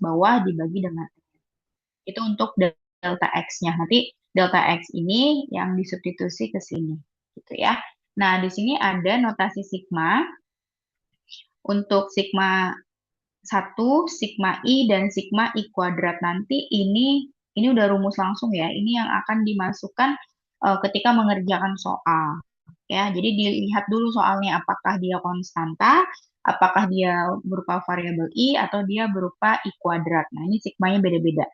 bawah dibagi dengan itu untuk delta X-nya. Nanti delta X ini yang disubstitusi ke sini, gitu ya. Nah, di sini ada notasi sigma. Untuk sigma satu, sigma I, dan sigma I kuadrat. Nanti ini udah rumus langsung ya. Ini yang akan dimasukkan ketika mengerjakan soal. Ya, jadi dilihat dulu soalnya apakah dia konstanta, apakah dia berupa variabel I, atau dia berupa I kuadrat. Nah, ini sigmanya beda-beda.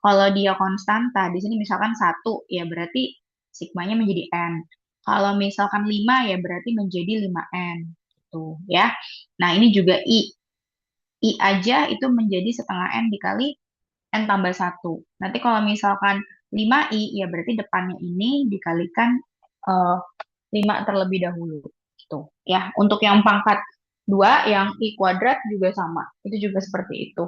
Kalau dia konstanta, di sini misalkan satu, ya berarti sigmanya menjadi N. Kalau misalkan 5, ya berarti menjadi 5N. Gitu ya. Nah, ini juga I. I aja itu menjadi setengah N dikali N tambah satu. Nanti kalau misalkan 5I, ya berarti depannya ini dikalikan eh, 5 terlebih dahulu. Gitu ya. Untuk yang pangkat 2, yang I kuadrat juga sama. Itu juga seperti itu.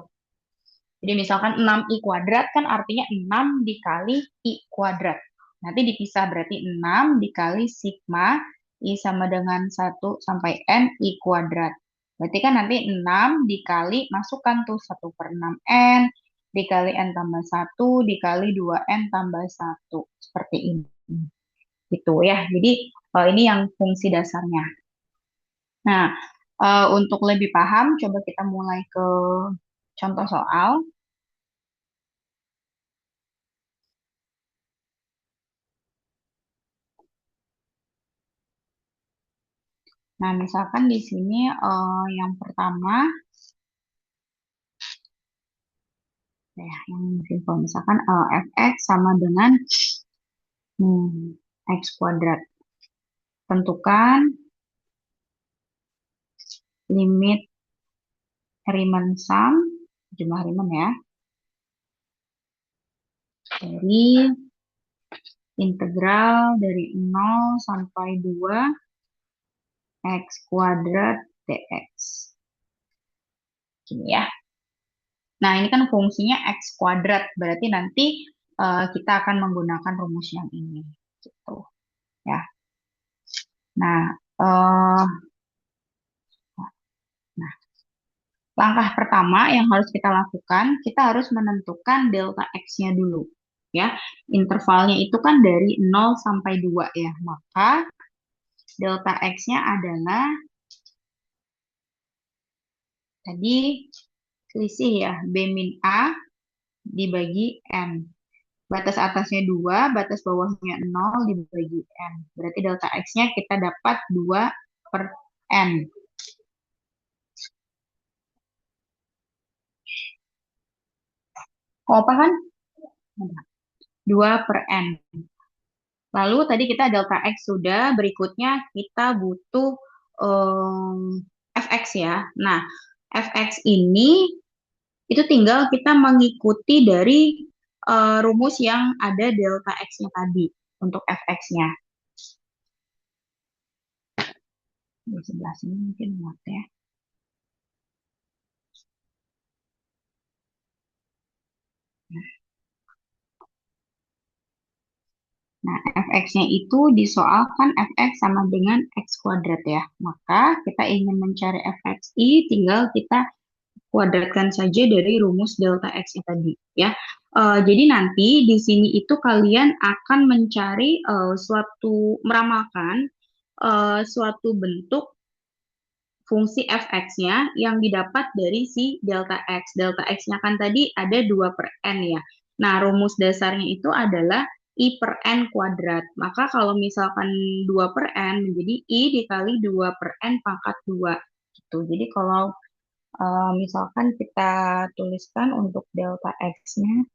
Jadi misalkan 6I kuadrat kan artinya 6 dikali I kuadrat. Nanti dipisah berarti 6 dikali sigma I sama dengan 1 sampai N I kuadrat. Berarti kan nanti 6 dikali, masukkan tuh 1/6N, dikali N tambah 1, dikali 2N tambah 1. Seperti ini. Gitu ya. Jadi ini yang fungsi dasarnya. Nah, untuk lebih paham, coba kita mulai ke contoh soal. Nah, misalkan di sini yang pertama, ya, yang simple, misalkan fx sama dengan x kuadrat. Tentukan limit Riemann sum, jumlah Riemann ya, dari integral dari 0 sampai 2 x kuadrat dx. Gini ya. Nah, ini kan fungsinya x kuadrat, berarti nanti kita akan menggunakan rumus yang ini. Gitu ya. Nah, nah, langkah pertama yang harus kita lakukan, kita harus menentukan delta X-nya dulu. Ya, intervalnya itu kan dari 0 sampai 2 ya. Maka delta X-nya adalah tadi selisih ya, B min A dibagi N. Batas atasnya 2, batas bawahnya 0 dibagi N. Berarti delta X-nya kita dapat 2/N. Kok apa kan? 2/N. Lalu tadi kita delta X sudah, berikutnya kita butuh fx ya. Nah, fx ini itu tinggal kita mengikuti dari rumus yang ada delta X-nya tadi untuk fx-nya. Di sebelah sini mungkin muat ya. Nah, fx-nya itu disoalkan fx sama dengan x kuadrat ya. Maka kita ingin mencari fxi, tinggal kita kuadratkan saja dari rumus delta X yang tadi ya. Jadi nanti di sini itu kalian akan mencari meramalkan suatu bentuk fungsi fx-nya yang didapat dari si delta X. Delta X-nya kan tadi ada 2/N ya. Nah, rumus dasarnya itu adalah I per N kuadrat. Maka kalau misalkan 2/N menjadi I dikali 2/N pangkat 2. Gitu. Jadi kalau misalkan kita tuliskan untuk delta X-nya,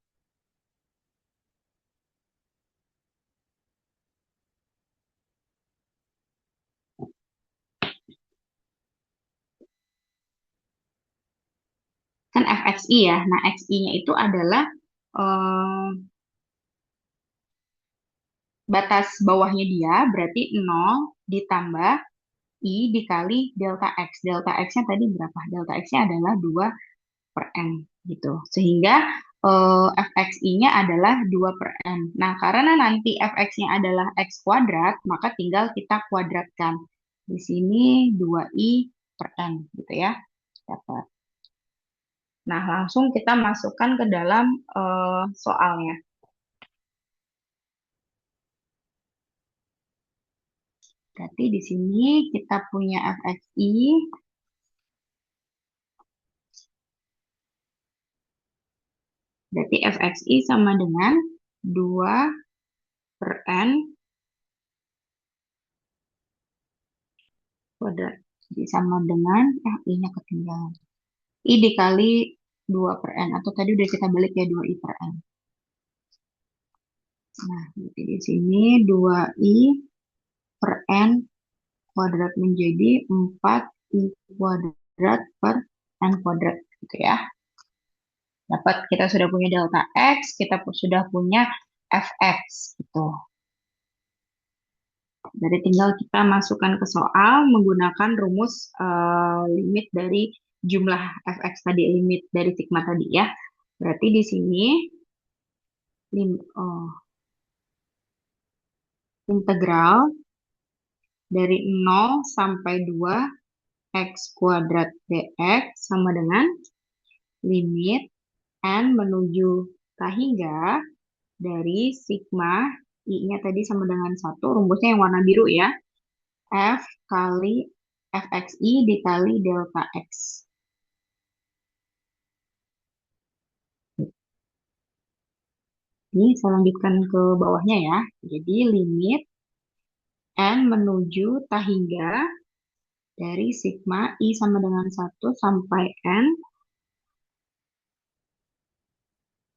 kan fxi ya. Nah, xi-nya itu adalah eh, batas bawahnya dia, berarti 0 ditambah I dikali delta X. Delta X-nya tadi berapa? Delta X-nya adalah 2/N gitu. Sehingga fxi-nya adalah 2/N. Nah, karena nanti fx-nya adalah X kuadrat, maka tinggal kita kuadratkan. Di sini 2i per N gitu ya. Dapat. Nah, langsung kita masukkan ke dalam soalnya. Berarti di sini kita punya fxi, berarti fxi sama dengan 2 per n kuadrat. Jadi sama dengan, i-nya ketinggalan. I dikali 2 per n, atau tadi udah kita balik ya 2i per n. Nah, berarti di sini 2i per n kuadrat menjadi 4i kuadrat per n kuadrat, gitu ya. Dapat, kita sudah punya delta x, kita sudah punya fx, gitu. Jadi tinggal kita masukkan ke soal menggunakan rumus limit dari jumlah fx tadi, limit dari sigma tadi ya. Berarti di sini integral dari 0 sampai 2 x kuadrat dx sama dengan limit n menuju k hingga dari sigma i-nya tadi sama dengan 1, rumusnya yang warna biru ya, f kali fxi dikali delta x. Ini saya lanjutkan ke bawahnya ya. Jadi limit n menuju k hingga dari sigma i sama dengan 1 sampai n.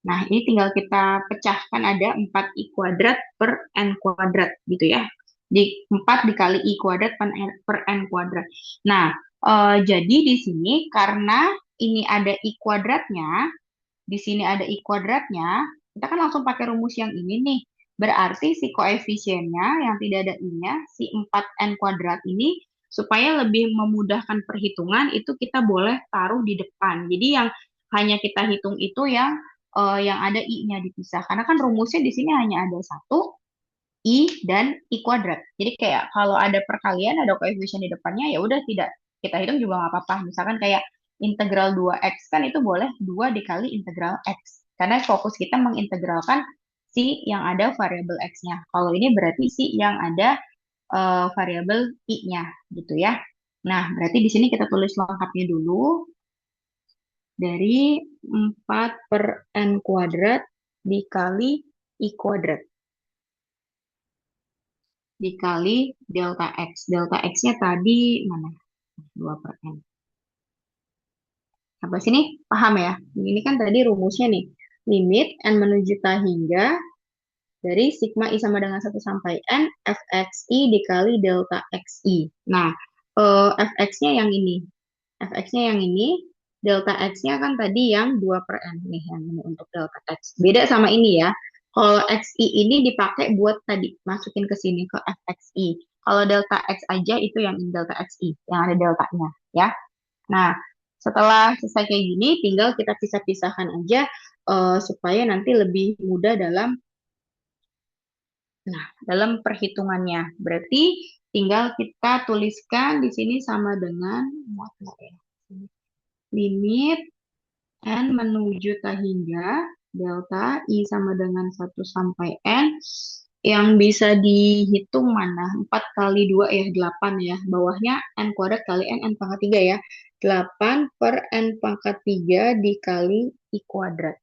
Nah, ini tinggal kita pecahkan, ada 4i kuadrat per n kuadrat gitu ya. Di 4 dikali i kuadrat per n kuadrat. Nah, jadi di sini karena ini ada i kuadratnya, di sini ada i kuadratnya, kita kan langsung pakai rumus yang ini nih. Berarti si koefisiennya yang tidak ada i-nya, si 4n kuadrat ini, supaya lebih memudahkan perhitungan, itu kita boleh taruh di depan. Jadi yang hanya kita hitung itu yang ada i-nya dipisah. Karena kan rumusnya di sini hanya ada satu, i dan i kuadrat. Jadi kayak kalau ada perkalian, ada koefisien di depannya, ya udah tidak kita hitung juga nggak apa-apa. Misalkan kayak integral 2x kan itu boleh 2 dikali integral x. Karena fokus kita mengintegralkan si yang ada variabel x-nya. Kalau ini berarti si yang ada variabel i-nya gitu ya. Nah, berarti di sini kita tulis lengkapnya dulu. Dari 4 per n kuadrat dikali i kuadrat dikali delta x. Delta x-nya tadi mana? 2 per n. Sampai sini paham ya? Ini kan tadi rumusnya nih. Limit n menuju k hingga dari sigma i sama dengan 1 sampai n fxi dikali delta xi. Nah, fx-nya yang ini. Fx-nya yang ini. Delta x-nya kan tadi yang 2 per n. Nih, yang ini untuk delta x. Beda sama ini ya. Kalau xi ini dipakai buat tadi, masukin ke sini ke fxi. Kalau delta x aja itu yang delta xi, yang ada deltanya ya. Nah, setelah selesai kayak gini, tinggal kita pisah-pisahkan aja supaya nanti lebih mudah dalam perhitungannya. Berarti tinggal kita tuliskan di sini sama dengan limit n menuju k hingga delta i sama dengan 1 sampai n, yang bisa dihitung mana? 4 kali 2 ya, 8 ya. Bawahnya n kuadrat kali n pangkat 3 ya. 8 per n pangkat 3 dikali i kuadrat.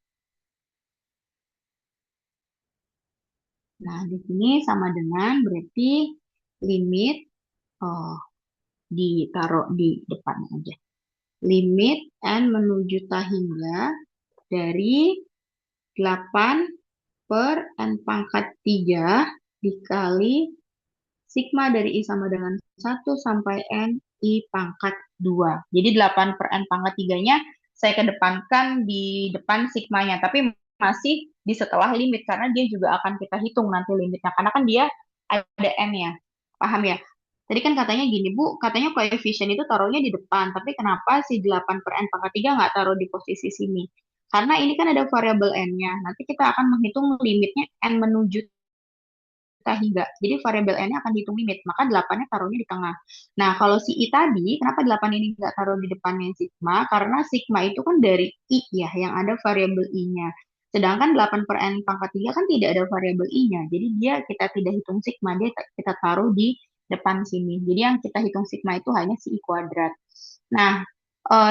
Nah, di sini sama dengan berarti limit, oh, ditaruh di depan aja. Limit n menuju k hingga dari 8 per n pangkat 3 dikali sigma dari i sama dengan 1 sampai n i pangkat 2. Jadi 8 per n pangkat 3-nya saya kedepankan di depan sigmanya, tapi masih di setelah limit karena dia juga akan kita hitung nanti limitnya. Karena kan dia ada n-nya. Paham ya? Tadi kan katanya gini, Bu, katanya koefisien itu taruhnya di depan, tapi kenapa si 8 per n pangkat 3 nggak taruh di posisi sini? Karena ini kan ada variabel n-nya. Nanti kita akan menghitung limitnya n menuju hingga. Jadi variabel n-nya akan dihitung limit, maka 8-nya taruhnya di tengah. Nah, kalau si I tadi, kenapa 8 ini nggak taruh di depannya sigma? Karena sigma itu kan dari I ya, yang ada variabel I-nya. Sedangkan 8 per n pangkat 3 kan tidak ada variabel I-nya. Jadi dia kita tidak hitung sigma, dia kita taruh di depan sini. Jadi yang kita hitung sigma itu hanya si I kuadrat. Nah,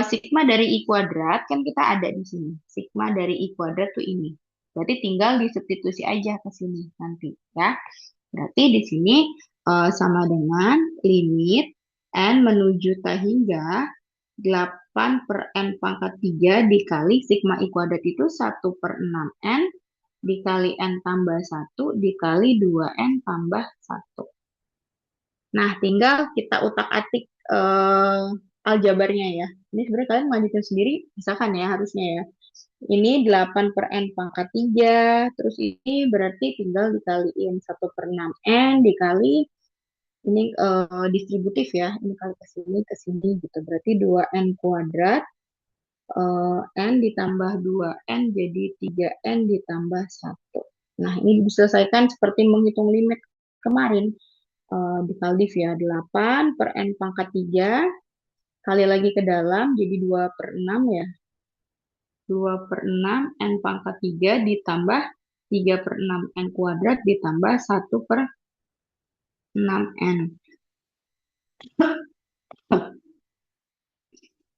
sigma dari I kuadrat kan kita ada di sini. Sigma dari I kuadrat tuh ini. Berarti tinggal disubstitusi aja ke sini nanti ya. Berarti di sini sama dengan limit n menuju T hingga 8 per n pangkat 3 dikali sigma I kuadrat itu 1/6n dikali n tambah 1 dikali 2n tambah 1. Nah, tinggal kita utak-atik aljabarnya ya. Ini sebenarnya kalian lanjutin sendiri, misalkan ya harusnya ya. Ini 8 per n pangkat 3, terus ini berarti tinggal dikaliin 1/6n dikali, ini distributif ya, ini kali ke sini gitu. Berarti 2n kuadrat, n ditambah 2n jadi 3n ditambah 1. Nah, ini diselesaikan seperti menghitung limit kemarin. Dikali div ya, 8 per n pangkat 3 kali lagi ke dalam jadi 2/6 ya. 2/6 n pangkat 3 ditambah 3/6 n kuadrat ditambah 1/6n.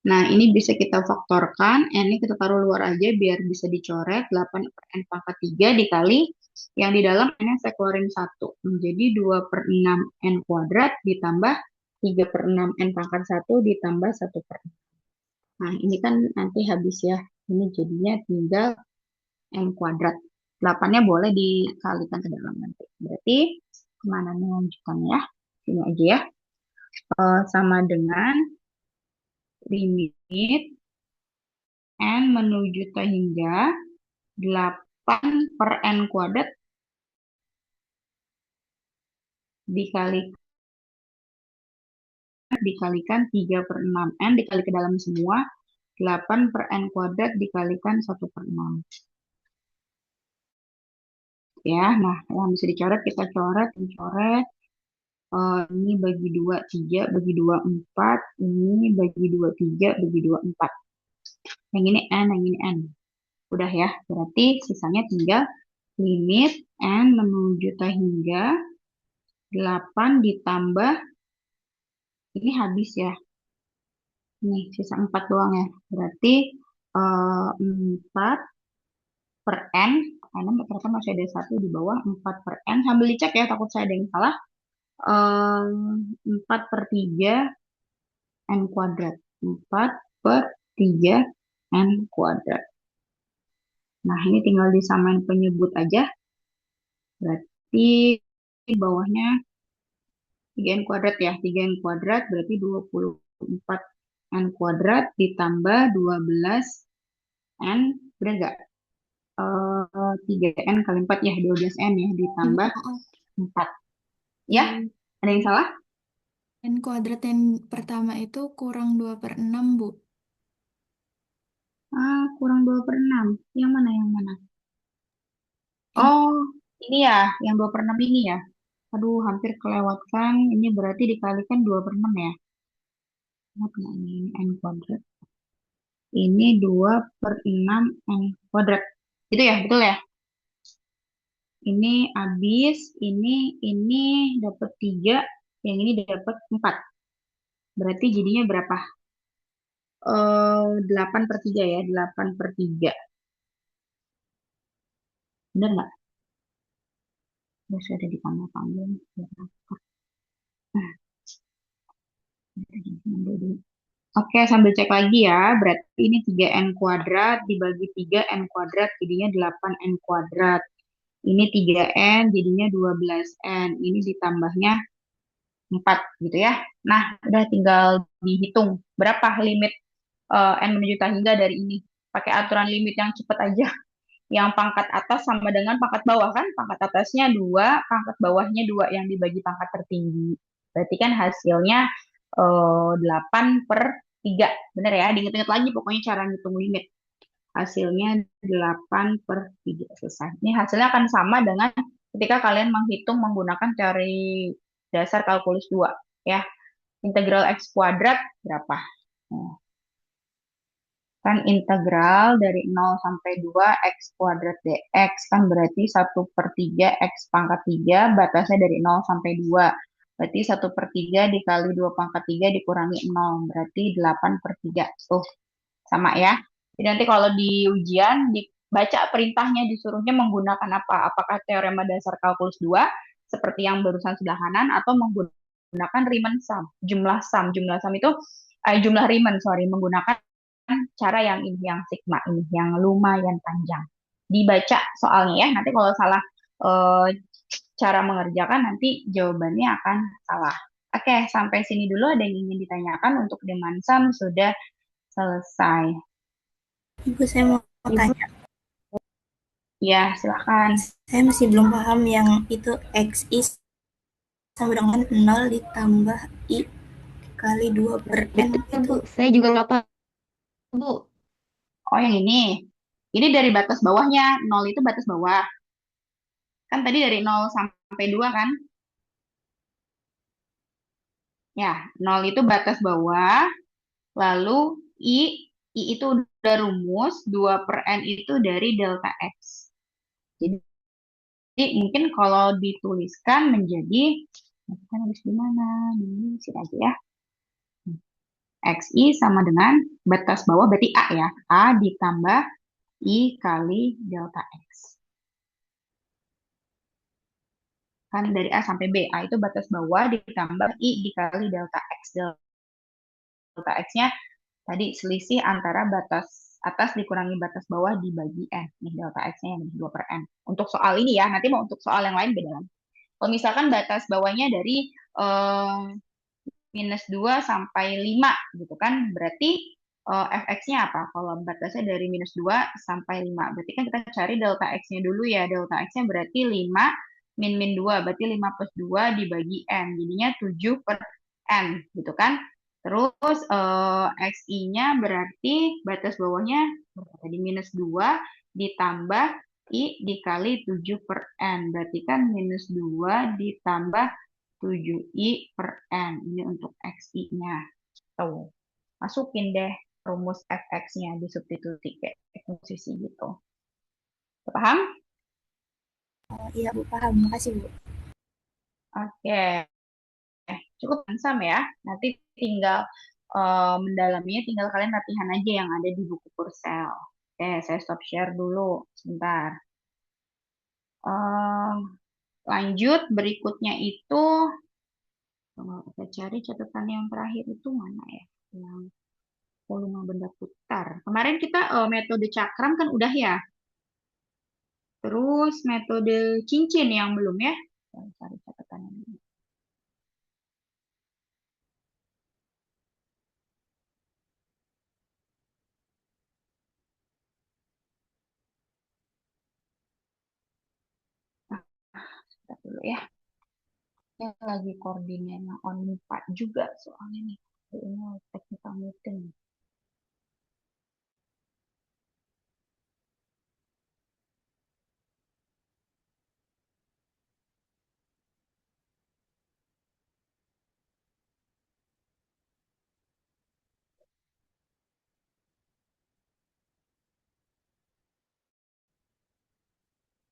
Nah, ini bisa kita faktorkan. N ini kita taruh luar aja biar bisa dicoret. 8 per n pangkat 3 dikali yang di dalam n saya keluarin 1. Menjadi 2/6 n kuadrat ditambah 3/6 n pangkat 1 ditambah 1/6. Nah, ini kan nanti habis ya. Ini jadinya tinggal n kuadrat. 8-nya boleh dikalikan ke dalam nanti. Berarti kemana nih lanjutannya ya? Sini aja ya. Sama dengan limit n menuju T hingga 8 per n kuadrat dikalikan 3/6n dikali ke dalam semua 8 per n kuadrat dikalikan 1/6. Ya, nah yang bisa dicoret kita coret, ini bagi 2 3, bagi 2 4, ini bagi 2 3, bagi 2 4. Yang ini n, yang ini n. Udah ya, berarti sisanya tinggal limit n menuju T hingga 8 ditambah, ini habis ya. Ini sisa 4 doang ya. Berarti 4 per n, karena ternyata masih ada 1 di bawah, 4 per n. Sambil dicek ya, takut saya ada yang salah. 4/3 n kuadrat. 4/3 n kuadrat. Nah, ini tinggal disamain penyebut aja. Berarti di bawahnya 3n kuadrat ya. 3n kuadrat berarti 24 n kuadrat ditambah 12n. Benar nggak? 3n kali 4 ya. 12n ya. Ditambah 4. Ya? Ada yang salah? N kuadrat yang pertama itu kurang 2/6, Bu. Kurang 2/6. Yang mana? Yang mana? Yang Oh, ini ya. Yang 2/6 ini ya. Aduh, hampir kelewatkan. Ini berarti dikalikan 2/6 ya. Ingat nggak ini n kuadrat? Ini 2/6 n kuadrat. Itu ya, betul ya? Ini habis, ini dapat 3, yang ini dapat 4. Berarti jadinya berapa? 8/3 ya, 8/3. Benar nggak? Terus ada di panggil. Oke, sambil cek lagi ya. Berarti ini 3n kuadrat dibagi 3n kuadrat jadinya 8n kuadrat. Ini 3n jadinya 12n. Ini ditambahnya 4 gitu ya. Nah, udah tinggal dihitung berapa limit n menuju T hingga dari ini. Pakai aturan limit yang cepat aja. Yang pangkat atas sama dengan pangkat bawah kan? Pangkat atasnya 2, pangkat bawahnya 2 yang dibagi pangkat tertinggi. Berarti kan hasilnya 8/3. Bener ya? Diinget-inget lagi pokoknya cara ngitung limit. Hasilnya 8/3 selesai. Ini hasilnya akan sama dengan ketika kalian menghitung menggunakan teori dasar kalkulus 2 ya. Integral x kuadrat berapa? Nah, kan integral dari 0 sampai 2 x kuadrat dx kan berarti 1/3 x pangkat 3 batasnya dari 0 sampai 2. Berarti 1/3 dikali 2 pangkat 3 dikurangi 0. Berarti 8/3. Tuh, sama ya. Jadi nanti kalau di ujian dibaca perintahnya disuruhnya menggunakan apa? Apakah teorema dasar kalkulus 2 seperti yang barusan sebelah kanan atau menggunakan Riemann sum, jumlah sum. Jumlah sum itu jumlah Riemann, sorry, menggunakan cara yang ini, yang sigma ini, yang lumayan panjang. Dibaca soalnya ya. Nanti kalau salah eh, cara mengerjakan nanti jawabannya akan salah. Oke, sampai sini dulu ada yang ingin ditanyakan untuk Riemann sum sudah selesai. Ibu, saya mau tanya. Ya, silakan. Saya masih belum paham yang itu XI sama dengan 0 ditambah I kali 2/N itu. Saya juga nggak paham, Bu. Oh, yang ini. Ini dari batas bawahnya. 0 itu batas bawah. Kan tadi dari 0 sampai 2 kan? Ya, 0 itu batas bawah. Lalu I itu udah rumus. 2/N itu dari delta X. Jadi mungkin kalau dituliskan menjadi, kan harus gimana? Di sini aja ya. XI sama dengan batas bawah berarti A ya. A ditambah I kali delta X. Kan dari A sampai B. A itu batas bawah ditambah I dikali delta X. Delta X-nya tadi selisih antara batas atas dikurangi batas bawah dibagi N. Nih delta X-nya yang 2/N. Untuk soal ini ya, nanti mau untuk soal yang lain beda lagi. Kalau misalkan batas bawahnya dari -2 sampai 5 gitu kan, berarti fx-nya apa? Kalau batasnya dari -2 sampai 5, berarti kan kita cari delta x-nya dulu ya. Delta x-nya berarti 5 min 2, berarti 5 plus 2 dibagi n, jadinya 7/n gitu kan. Terus xi-nya berarti batas bawahnya tadi -2 ditambah I dikali 7/n, berarti kan -2 ditambah 7i/n. Ini untuk xi-nya. Tuh, masukin deh rumus fx-nya, disubstitusi kayak posisi gitu. Paham? Iya, Bu, paham. Makasih, Bu. Oke. Cukup ansam ya. Nanti tinggal mendalaminya, tinggal kalian latihan aja yang ada di buku Kursel. Oke, saya stop share dulu sebentar. Lanjut, berikutnya itu kalau kita cari catatan yang terakhir itu mana ya? Yang volume benda putar. Kemarin kita metode cakram kan udah ya. Terus metode cincin yang belum ya. Saya cari catatannya dulu. Nah, sebentar dulu ya. Saya lagi koordinat on 4 juga soalnya nih. Ini technical meeting.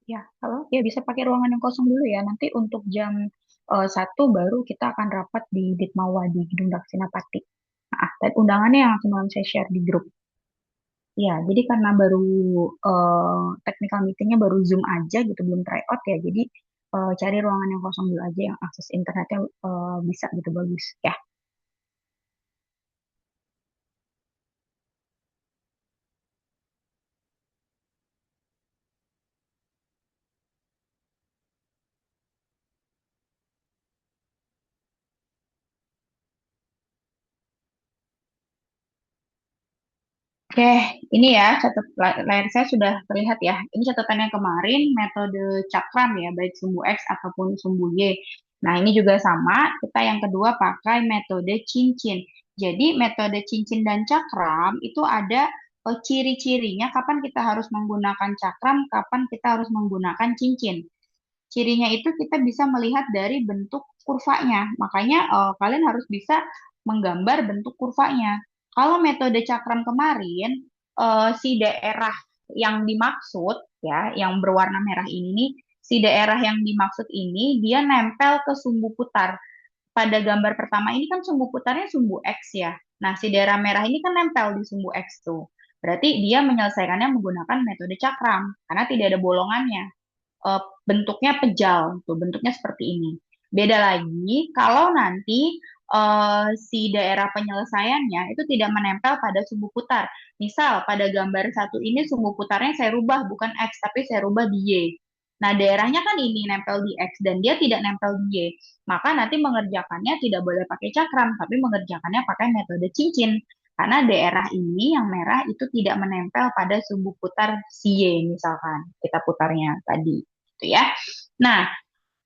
Ya, halo. Ya bisa pakai ruangan yang kosong dulu ya. Nanti untuk jam 1 baru kita akan rapat di Ditmawa di Gedung Daksinapati. Nah, dan undangannya yang semalam saya share di grup. Ya, jadi karena baru technical meetingnya baru Zoom aja gitu, belum tryout ya. Jadi cari ruangan yang kosong dulu aja yang akses internetnya bisa gitu bagus ya. Oke, ini ya layar saya sudah terlihat ya. Ini catatannya kemarin metode cakram ya, baik sumbu X ataupun sumbu Y. Nah, ini juga sama. Kita yang kedua pakai metode cincin. Jadi metode cincin dan cakram itu ada ciri-cirinya kapan kita harus menggunakan cakram, kapan kita harus menggunakan cincin. cirinya itu kita bisa melihat dari bentuk kurvanya. Makanya kalian harus bisa menggambar bentuk kurvanya. Kalau metode cakram kemarin, si daerah yang dimaksud ya, yang berwarna merah ini nih, si daerah yang dimaksud ini dia nempel ke sumbu putar. Pada gambar pertama ini kan sumbu putarnya sumbu X ya. Nah, si daerah merah ini kan nempel di sumbu X tuh. Berarti dia menyelesaikannya menggunakan metode cakram karena tidak ada bolongannya. Bentuknya pejal, tuh bentuknya seperti ini. Beda lagi kalau nanti si daerah penyelesaiannya itu tidak menempel pada sumbu putar. Misal pada gambar satu ini sumbu putarnya saya rubah bukan X tapi saya rubah di Y. Nah, daerahnya kan ini nempel di X dan dia tidak nempel di Y. Maka nanti mengerjakannya tidak boleh pakai cakram, tapi mengerjakannya pakai metode cincin. Karena daerah ini yang merah itu tidak menempel pada sumbu putar si Y misalkan kita putarnya tadi, gitu ya. Nah,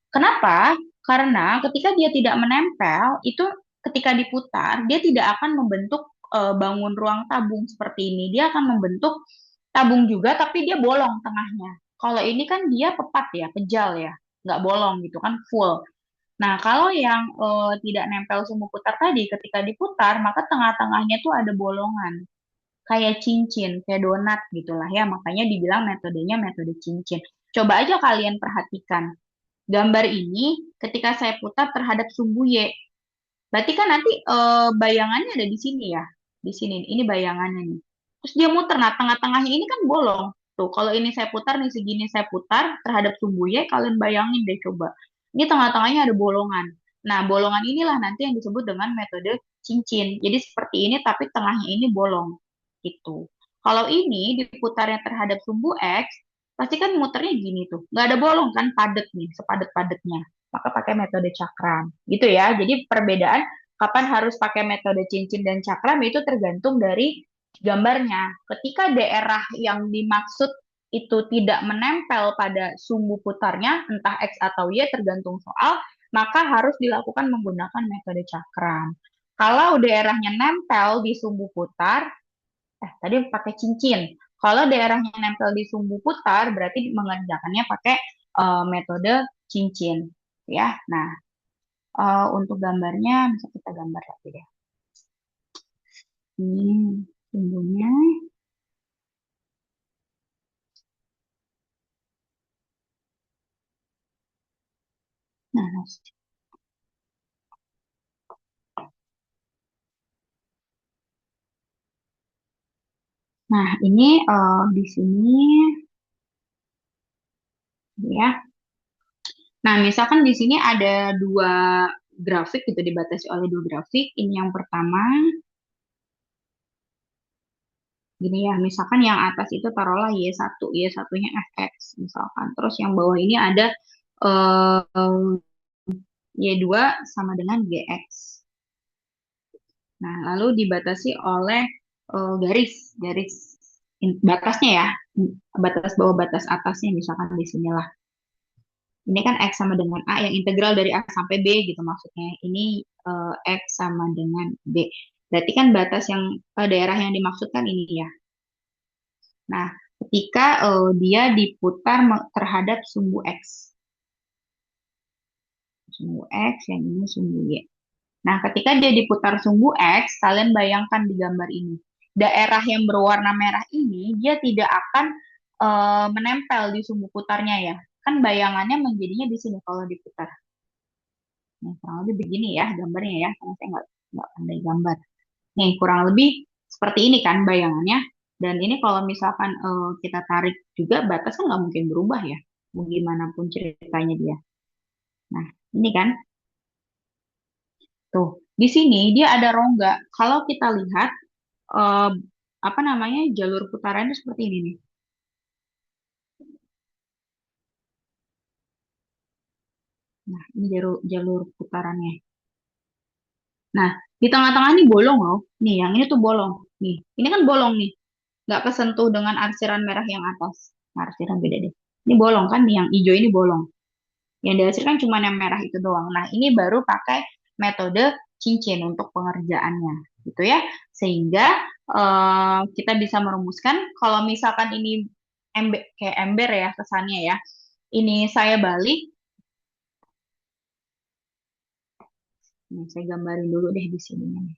kenapa? Karena ketika dia tidak menempel, itu ketika diputar, dia tidak akan membentuk bangun ruang tabung seperti ini. Dia akan membentuk tabung juga, tapi dia bolong tengahnya. Kalau ini kan dia pepat ya, pejal ya, nggak bolong gitu kan, full. Nah, kalau yang tidak nempel sumbu putar tadi, ketika diputar, maka tengah-tengahnya tuh ada bolongan. Kayak cincin, kayak donat gitulah ya. Makanya dibilang metodenya metode cincin. Coba aja kalian perhatikan. Gambar ini ketika saya putar terhadap sumbu Y. Berarti kan nanti bayangannya ada di sini ya. Di sini, ini bayangannya nih. Terus dia muter, nah tengah-tengahnya ini kan bolong. Tuh, kalau ini saya putar nih, segini saya putar terhadap sumbu Y, kalian bayangin deh coba. Ini tengah-tengahnya ada bolongan. Nah, bolongan inilah nanti yang disebut dengan metode cincin. Jadi seperti ini, tapi tengahnya ini bolong. Gitu. Kalau ini diputarnya terhadap sumbu X, pasti kan muternya gini tuh. Nggak ada bolong kan, padet nih, sepadet-padetnya. Maka pakai metode cakram. Gitu ya. Jadi perbedaan kapan harus pakai metode cincin dan cakram itu tergantung dari gambarnya. Ketika daerah yang dimaksud itu tidak menempel pada sumbu putarnya, entah X atau Y tergantung soal, maka harus dilakukan menggunakan metode cakram. Kalau daerahnya nempel di sumbu putar, tadi pakai cincin. Kalau daerahnya nempel di sumbu putar, berarti mengerjakannya pakai metode cincin. Ya, nah untuk gambarnya bisa kita gambar lagi deh. Ini sumbunya. Nah, nah ini di sini ya. Nah, misalkan di sini ada dua grafik gitu dibatasi oleh dua grafik. Ini yang pertama, gini ya, misalkan yang atas itu taruhlah Y1, Y1-nya fx misalkan. Terus yang bawah ini ada Y2 sama dengan Gx. Nah, lalu dibatasi oleh garis batasnya ya, batas bawah batas atasnya misalkan di sinilah. Ini kan X sama dengan A yang integral dari A sampai B gitu maksudnya. Ini X sama dengan B. Berarti kan batas yang daerah yang dimaksudkan ini ya. Nah, ketika dia diputar terhadap sumbu X. Sumbu X, yang ini sumbu Y. Nah, ketika dia diputar sumbu X, kalian bayangkan di gambar ini. Daerah yang berwarna merah ini, dia tidak akan menempel di sumbu putarnya ya. Kan bayangannya menjadinya di sini kalau diputar. Nah, kurang lebih begini ya gambarnya ya, karena saya nggak pandai gambar. Nih, kurang lebih seperti ini kan bayangannya. Dan ini kalau misalkan kita tarik juga, batas kan nggak mungkin berubah ya. Mau gimana pun ceritanya dia. Nah, ini kan. Tuh, di sini dia ada rongga. Kalau kita lihat, eh, apa namanya, jalur putarannya seperti ini nih. Nah, ini jalur putarannya. Nah, di tengah-tengah ini bolong loh. Nih, yang ini tuh bolong. Nih, ini kan bolong nih. Nggak kesentuh dengan arsiran merah yang atas. Nah, arsiran beda deh. Ini bolong kan, nih yang hijau ini bolong. Yang dihasilkan cuma yang merah itu doang. Nah, ini baru pakai metode cincin untuk pengerjaannya, gitu ya. Sehingga kita bisa merumuskan kalau misalkan ini kayak ember ya kesannya ya. Ini saya balik, Nih, saya gambarin dulu deh di sini nih.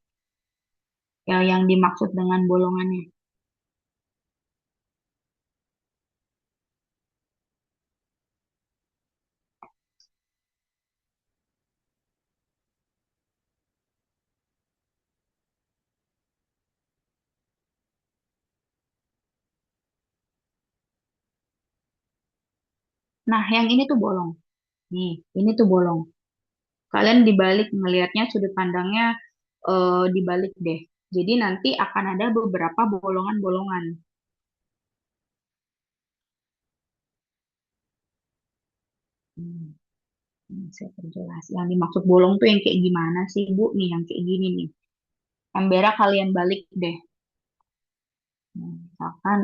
Yang dimaksud dengan bolongannya. Nah, yang ini tuh bolong. Nih, ini tuh bolong. Kalian dibalik melihatnya sudut pandangnya dibalik deh. Jadi nanti akan ada beberapa bolongan-bolongan. Hmm, ini saya perjelas. Yang dimaksud bolong tuh yang kayak gimana sih, Bu? Nih, yang kayak gini nih. Embera kalian balik deh. Nah, misalkan,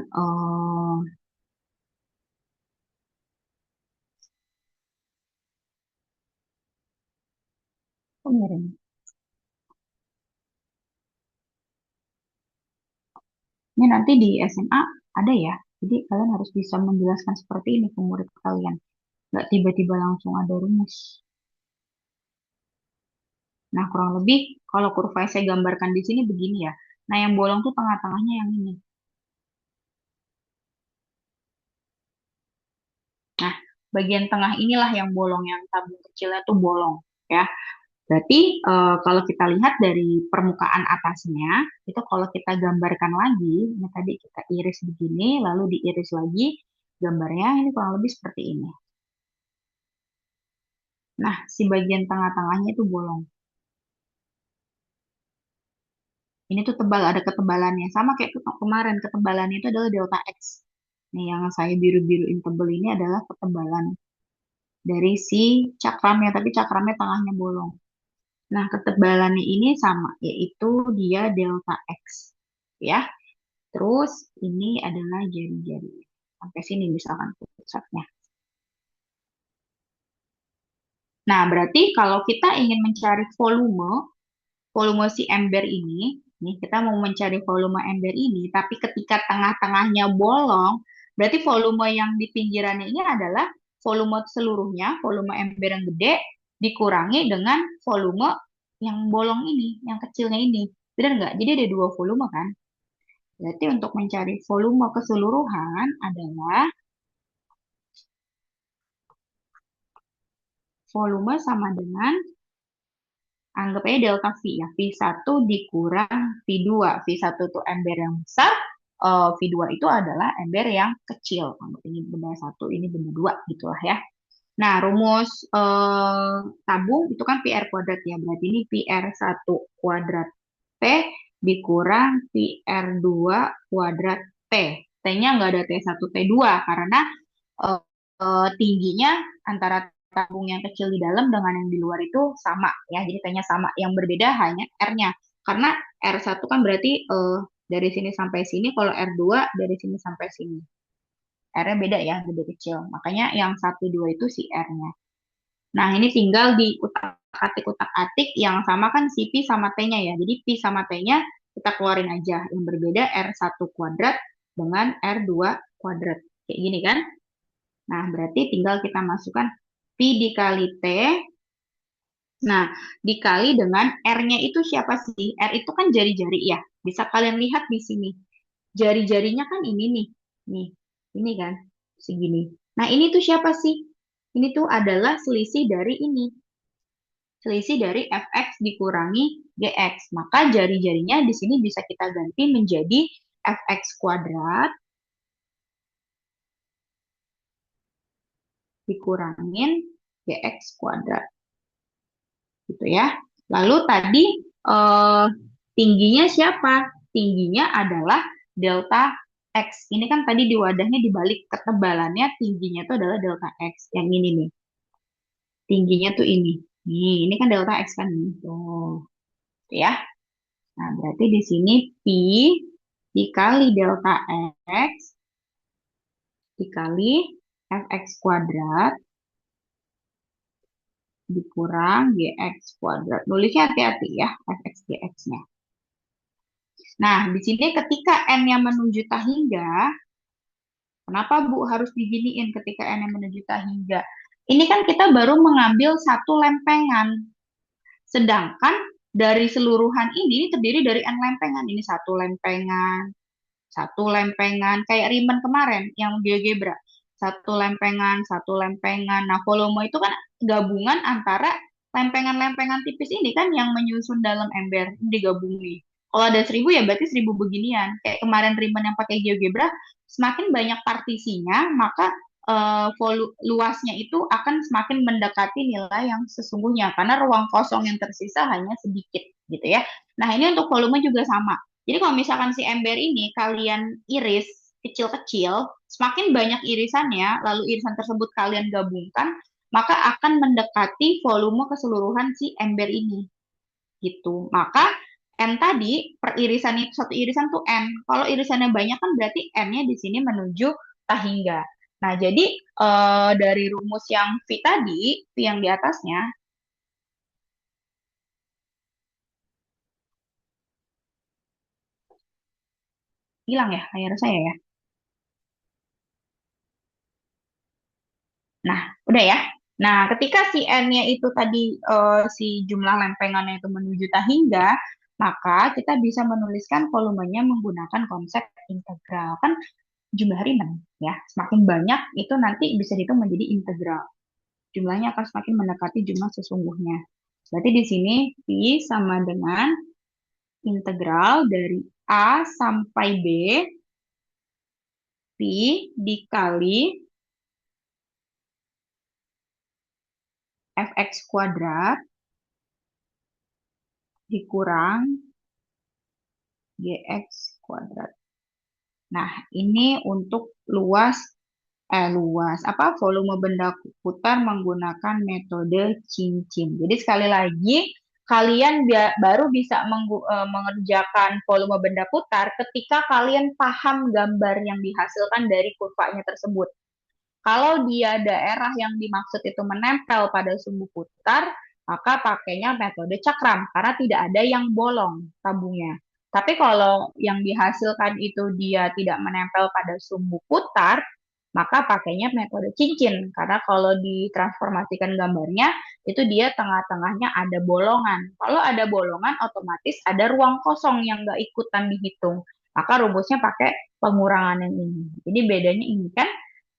kok miring? Ini nanti di SMA ada ya. Jadi kalian harus bisa menjelaskan seperti ini ke murid kalian. Nggak tiba-tiba langsung ada rumus. Nah, kurang lebih kalau kurva yang saya gambarkan di sini begini ya. Nah, yang bolong tuh tengah-tengahnya yang ini. Nah, bagian tengah inilah yang bolong, yang tabung kecilnya tuh bolong, ya. Berarti kalau kita lihat dari permukaan atasnya, itu kalau kita gambarkan lagi, ini tadi kita iris begini, lalu diiris lagi, gambarnya ini kurang lebih seperti ini. Nah, si bagian tengah-tengahnya itu bolong. Ini tuh tebal, ada ketebalannya. Sama kayak kemarin, ketebalannya itu adalah delta X. Nih, yang saya biru-biruin tebel ini adalah ketebalan dari si cakramnya, tapi cakramnya tengahnya bolong. Nah, ketebalannya ini sama, yaitu dia delta X. Ya, terus ini adalah jari-jari. Sampai sini misalkan pusatnya. Nah, berarti kalau kita ingin mencari volume si ember ini, nih kita mau mencari volume ember ini, tapi ketika tengah-tengahnya bolong, berarti volume yang di pinggirannya ini adalah volume seluruhnya, volume ember yang gede dikurangi dengan volume yang bolong ini, yang kecilnya ini. Benar nggak? Jadi ada dua volume kan? Berarti untuk mencari volume keseluruhan adalah volume sama dengan anggap aja delta V ya. V1 dikurang V2. V1 itu ember yang besar, V2 itu adalah ember yang kecil. Anggap ini benda satu, ini benda dua gitulah ya. Nah, rumus tabung itu kan PR kuadrat ya. Berarti ini PR1 kuadrat T dikurang PR2 kuadrat T. T-nya nggak ada T1, T2 karena eh, tingginya antara tabung yang kecil di dalam dengan yang di luar itu sama ya. Jadi T-nya sama. Yang berbeda hanya R-nya. Karena R1 kan berarti dari sini sampai sini, kalau R2 dari sini sampai sini. R-nya beda ya, gede kecil. Makanya yang 1, 2 itu si R-nya. Nah, ini tinggal di utak-atik yang sama kan si Pi sama T-nya ya. Jadi Pi sama T-nya kita keluarin aja. Yang berbeda R1 kuadrat dengan R2 kuadrat. Kayak gini kan? Nah, berarti tinggal kita masukkan Pi dikali T. Nah, dikali dengan R-nya itu siapa sih? R itu kan jari-jari ya. Bisa kalian lihat di sini. Jari-jarinya kan ini nih. Nih, ini kan. Segini. Nah, ini tuh siapa sih? Ini tuh adalah selisih dari ini. Selisih dari fx dikurangi gx. Maka jari-jarinya di sini bisa kita ganti menjadi fx kuadrat dikurangin gx kuadrat. Gitu ya. Lalu tadi eh, tingginya siapa? Tingginya adalah delta X. Ini kan tadi di wadahnya dibalik ketebalannya, tingginya itu adalah delta X. Yang ini nih. Tingginya tuh ini. Ini kan delta X kan ini. Tuh. Ya. Nah, berarti di sini Pi dikali delta X dikali Fx kuadrat dikurang Gx kuadrat. Nulisnya hati-hati ya, Fx Gx-nya. Nah, di sini ketika N-nya menuju tahingga, kenapa Bu harus diginiin ketika N-nya menuju tahingga? Ini kan kita baru mengambil satu lempengan. Sedangkan dari seluruhan ini terdiri dari n lempengan. Ini satu lempengan, kayak Riemann kemarin yang GeoGebra. Satu lempengan. Nah, volume itu kan gabungan antara lempengan-lempengan tipis ini kan yang menyusun dalam ember digabungi. Kalau ada 1000 ya berarti 1000 beginian. Kayak kemarin Riemann yang pakai GeoGebra, semakin banyak partisinya, maka luasnya itu akan semakin mendekati nilai yang sesungguhnya karena ruang kosong yang tersisa hanya sedikit gitu ya. Nah, ini untuk volume juga sama. Jadi kalau misalkan si ember ini kalian iris kecil-kecil, semakin banyak irisannya, lalu irisan tersebut kalian gabungkan, maka akan mendekati volume keseluruhan si ember ini. Gitu. Maka N tadi, per irisan itu, satu irisan tuh N. Kalau irisannya banyak kan berarti N-nya di sini menuju tahingga. Nah, jadi dari rumus yang V tadi, V yang di atasnya, hilang ya layar saya ya. Nah, udah ya. Nah, ketika si N-nya itu tadi si jumlah lempengannya itu menuju tahingga, maka kita bisa menuliskan volumenya menggunakan konsep integral. Kan jumlah Riemann ya. Semakin banyak itu nanti bisa dihitung menjadi integral. Jumlahnya akan semakin mendekati jumlah sesungguhnya. Berarti di sini P sama dengan integral dari A sampai B, P dikali fx kuadrat dikurang gx kuadrat. Nah, ini untuk volume benda putar menggunakan metode cincin. Jadi sekali lagi kalian baru bisa mengerjakan volume benda putar ketika kalian paham gambar yang dihasilkan dari kurvanya tersebut. Kalau dia daerah yang dimaksud itu menempel pada sumbu putar, maka pakainya metode cakram karena tidak ada yang bolong tabungnya. Tapi kalau yang dihasilkan itu dia tidak menempel pada sumbu putar, maka pakainya metode cincin karena kalau ditransformasikan gambarnya itu dia tengah-tengahnya ada bolongan. Kalau ada bolongan otomatis ada ruang kosong yang nggak ikutan dihitung. Maka rumusnya pakai pengurangan yang ini. Jadi bedanya ini kan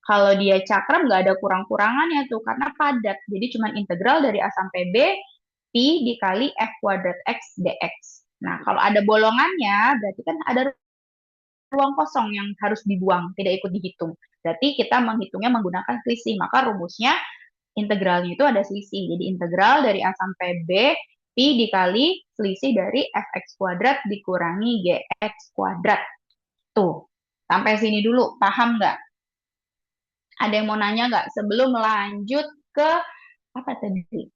kalau dia cakram nggak ada kurang-kurangannya tuh karena padat. Jadi cuma integral dari A sampai B Pi dikali F kuadrat X dx. Nah, kalau ada bolongannya berarti kan ada ruang kosong yang harus dibuang, tidak ikut dihitung. Berarti kita menghitungnya menggunakan selisih. Maka rumusnya integralnya itu ada selisih. Jadi integral dari A sampai B Pi dikali selisih dari Fx kuadrat dikurangi Gx kuadrat. Tuh, sampai sini dulu. Paham nggak? Ada yang mau nanya nggak sebelum lanjut ke apa tadi?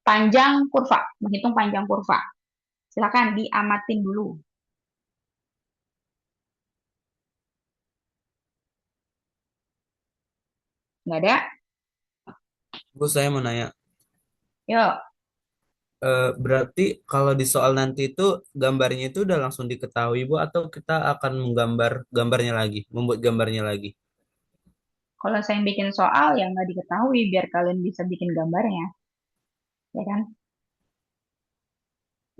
Panjang kurva, menghitung panjang kurva. Silakan diamatin dulu. Nggak ada? Bu, saya mau nanya. Yuk. Berarti kalau di soal nanti itu gambarnya itu udah langsung diketahui, Bu, atau kita akan menggambar gambarnya lagi, membuat gambarnya lagi? Kalau saya bikin soal ya nggak diketahui biar kalian bisa bikin gambarnya. Ya kan?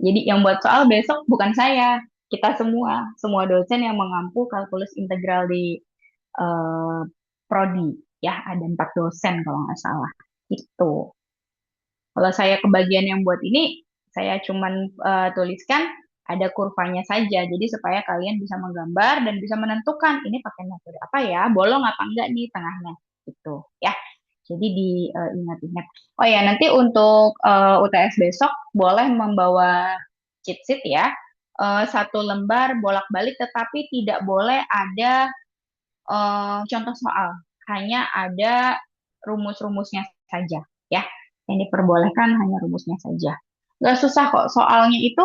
Jadi yang buat soal besok bukan saya, kita semua dosen yang mengampu kalkulus integral di eh, prodi. Ya, ada 4 dosen kalau nggak salah. Itu. Kalau saya kebagian yang buat ini, saya cuman tuliskan ada kurvanya saja. Jadi supaya kalian bisa menggambar dan bisa menentukan ini pakai metode apa ya, bolong apa enggak nih tengahnya. Gitu ya. Jadi diingat-ingat. Oh ya, nanti untuk UTS besok boleh membawa cheat sheet ya. Satu lembar bolak-balik tetapi tidak boleh ada contoh soal. Hanya ada rumus-rumusnya saja ya. Yang diperbolehkan hanya rumusnya saja. Gak susah kok. Soalnya itu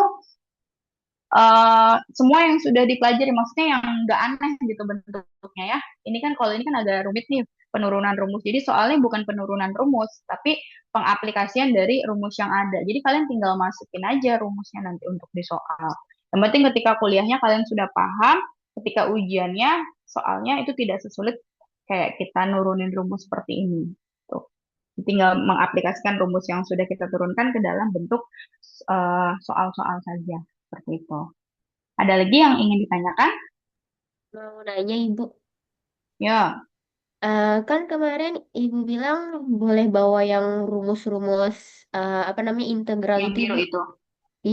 semua yang sudah dipelajari, maksudnya yang nggak aneh gitu bentuknya ya. Ini kan kalau ini kan agak rumit nih penurunan rumus. Jadi soalnya bukan penurunan rumus, tapi pengaplikasian dari rumus yang ada. Jadi kalian tinggal masukin aja rumusnya nanti untuk di soal. Yang penting ketika kuliahnya kalian sudah paham, ketika ujiannya soalnya itu tidak sesulit kayak kita nurunin rumus seperti ini. Tuh. Tinggal mengaplikasikan rumus yang sudah kita turunkan ke dalam bentuk soal-soal saja. Seperti itu. Ada lagi yang ingin ditanyakan? Mau nanya Ibu, Ya, kan kemarin Ibu bilang boleh bawa yang rumus-rumus apa namanya integral yang itu biru Ibu. itu.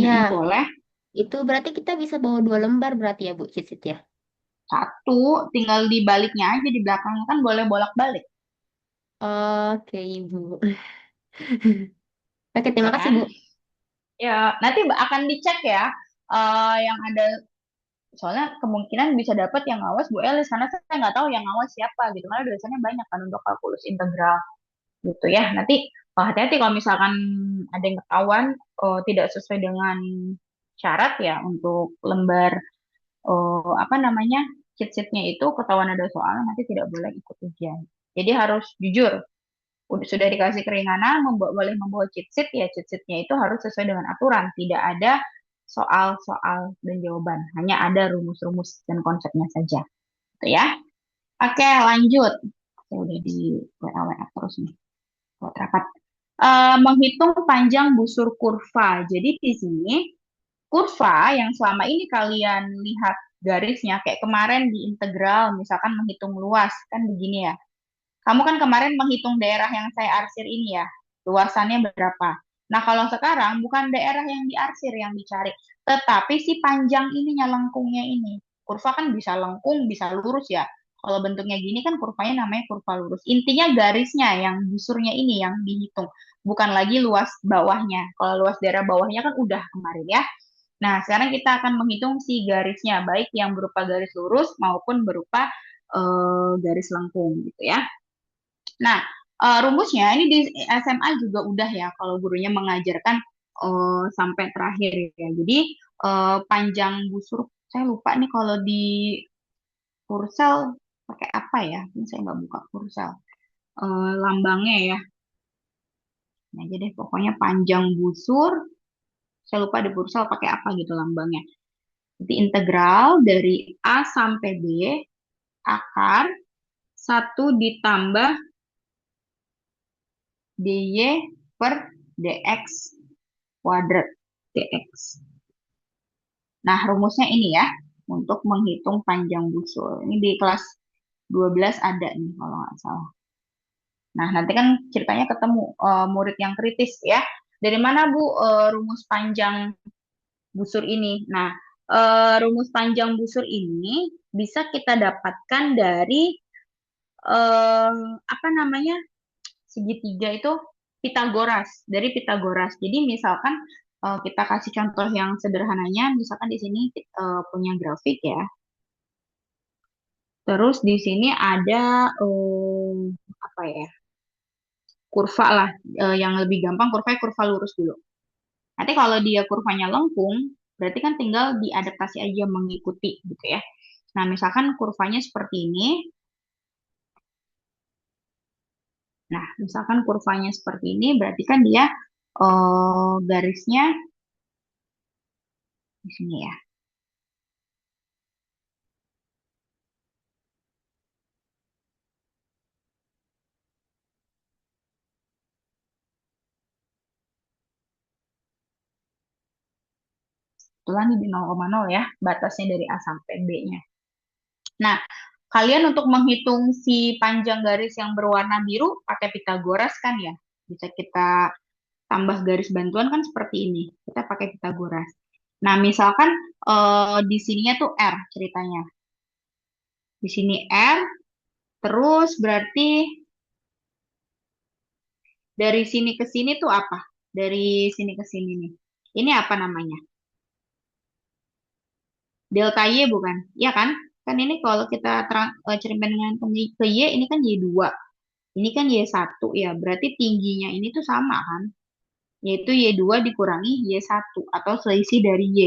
Iya, Boleh. itu berarti kita bisa bawa 2 lembar berarti ya Bu cheat ya. Satu, tinggal dibaliknya aja di belakangnya kan boleh bolak-balik. Oke Ibu. Oke, terima kasih Ya. Bu. Ya, nanti akan dicek ya. Yang ada soalnya kemungkinan bisa dapat yang ngawas Bu Elis karena saya nggak tahu yang ngawas siapa gitu karena biasanya banyak kan untuk kalkulus integral gitu ya. Nanti hati-hati kalau misalkan ada yang ketahuan tidak sesuai dengan syarat ya untuk lembar apa namanya cheat sheet-nya itu ketahuan ada soal nanti tidak boleh ikut ujian. Jadi harus jujur. Sudah dikasih keringanan boleh membawa cheat sheet ya cheat sheet-nya itu harus sesuai dengan aturan. Tidak ada soal-soal dan jawaban. Hanya ada rumus-rumus dan konsepnya saja. Gitu ya. Oke, lanjut. Saya udah di WA terus nih. Buat rapat. Menghitung panjang busur kurva. Jadi di sini kurva yang selama ini kalian lihat garisnya kayak kemarin di integral misalkan menghitung luas kan begini ya. Kamu kan kemarin menghitung daerah yang saya arsir ini ya, luasannya berapa. Nah, kalau sekarang bukan daerah yang diarsir yang dicari, tetapi si panjang ininya, lengkungnya ini. Kurva kan bisa lengkung, bisa lurus ya. Kalau bentuknya gini kan kurvanya namanya kurva lurus. Intinya garisnya yang busurnya ini yang dihitung, bukan lagi luas bawahnya. Kalau luas daerah bawahnya kan udah kemarin ya. Nah, sekarang kita akan menghitung si garisnya, baik yang berupa garis lurus maupun berupa garis lengkung gitu ya. Nah, rumusnya ini di SMA juga udah ya kalau gurunya mengajarkan sampai terakhir ya. Jadi panjang busur saya lupa nih kalau di Kursel pakai apa ya? Ini saya nggak buka Kursel. Lambangnya ya. Nah, jadi pokoknya panjang busur saya lupa di Kursel pakai apa gitu lambangnya. Jadi integral dari A sampai B akar 1 ditambah dy per dx kuadrat dx. Nah, rumusnya ini ya, untuk menghitung panjang busur. Ini di kelas 12 ada nih, kalau nggak salah. Nah, nanti kan ceritanya ketemu murid yang kritis ya. Dari mana, Bu, rumus panjang busur ini? Nah, rumus panjang busur ini bisa kita dapatkan dari, apa namanya, segitiga itu Pitagoras, dari Pitagoras. Jadi misalkan kita kasih contoh yang sederhananya, misalkan di sini punya grafik ya. Terus di sini ada apa ya? Kurva lah, yang lebih gampang kurva lurus dulu. Nanti kalau dia kurvanya lengkung, berarti kan tinggal diadaptasi aja mengikuti gitu ya. Nah, misalkan kurvanya seperti ini. Nah, misalkan kurvanya seperti ini, berarti kan dia garisnya di sini ya. Kebetulan di 0,0 ya, batasnya dari A sampai B-nya. Nah, kalian untuk menghitung si panjang garis yang berwarna biru pakai Pitagoras kan ya. Bisa kita tambah garis bantuan kan seperti ini. Kita pakai Pitagoras. Nah, misalkan di sininya tuh R ceritanya. Di sini R, terus berarti dari sini ke sini tuh apa? Dari sini ke sini nih. Ini apa namanya? Delta Y bukan? Iya kan? Kan ini kalau kita cerminkan ke Y, ini kan Y2. Ini kan Y1 ya, berarti tingginya ini tuh sama kan? Yaitu Y2 dikurangi Y1 atau selisih dari Y.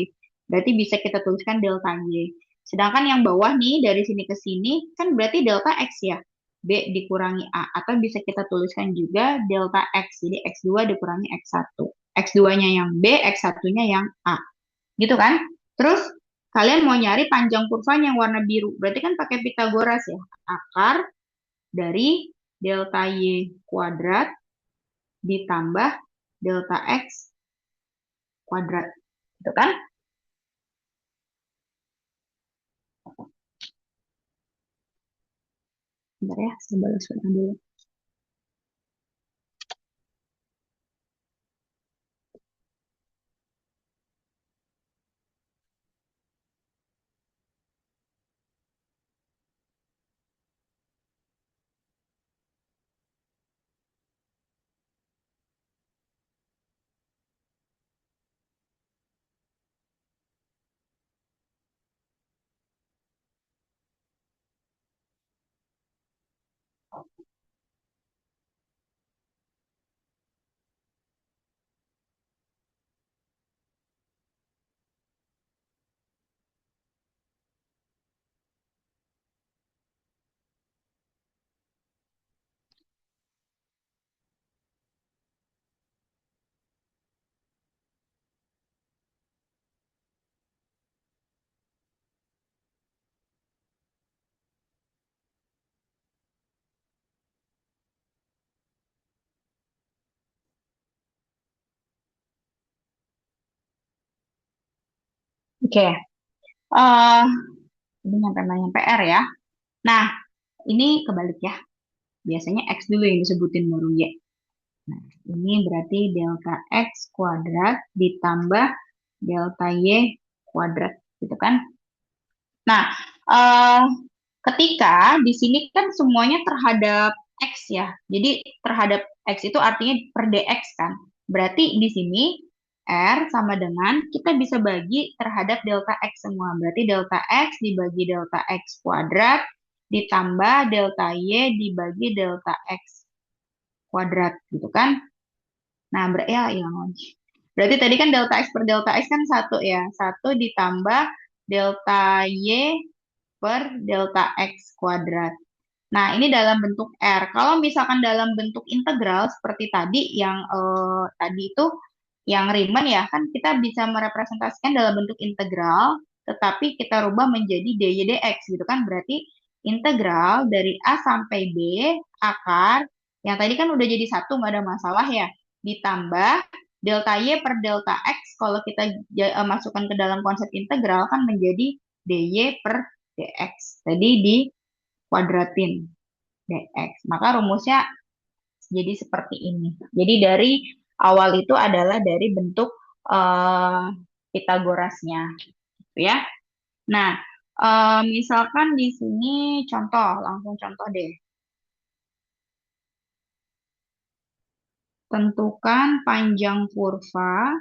Berarti bisa kita tuliskan delta Y. Sedangkan yang bawah nih dari sini ke sini kan berarti delta X ya. B dikurangi A. Atau bisa kita tuliskan juga delta X. Jadi X2 dikurangi X1. X2-nya yang B, X1-nya yang A. Gitu kan? Terus kalian mau nyari panjang kurvanya yang warna biru. Berarti kan pakai Pitagoras ya. Akar dari delta Y kuadrat ditambah delta X kuadrat. Gitu kan? Bentar ya, saya balas dulu. Oke, eh ini nyampe nyampe R ya. Nah, ini kebalik ya. Biasanya X dulu yang disebutin baru Y. Nah, ini berarti delta X kuadrat ditambah delta Y kuadrat, gitu kan? Nah, eh, ketika di sini kan semuanya terhadap X ya. Jadi terhadap X itu artinya per dx kan. Berarti di sini R sama dengan kita bisa bagi terhadap delta X semua. Berarti delta X dibagi delta X kuadrat ditambah delta Y dibagi delta X kuadrat gitu kan. Nah, ya hilang lagi. Berarti tadi kan delta X per delta X kan satu ya. Satu ditambah delta Y per delta X kuadrat. Nah, ini dalam bentuk R. Kalau misalkan dalam bentuk integral seperti tadi yang tadi itu yang Riemann ya, kan kita bisa merepresentasikan dalam bentuk integral, tetapi kita rubah menjadi dy dx gitu kan. Berarti integral dari A sampai B akar, yang tadi kan udah jadi satu, nggak ada masalah ya, ditambah delta Y per delta X, kalau kita masukkan ke dalam konsep integral kan menjadi dy per dx. Tadi di kuadratin dx. Maka rumusnya jadi seperti ini. Jadi dari awal itu adalah dari bentuk eh, Pitagorasnya, gitu ya. Nah, misalkan di sini contoh, langsung contoh deh. Tentukan panjang kurva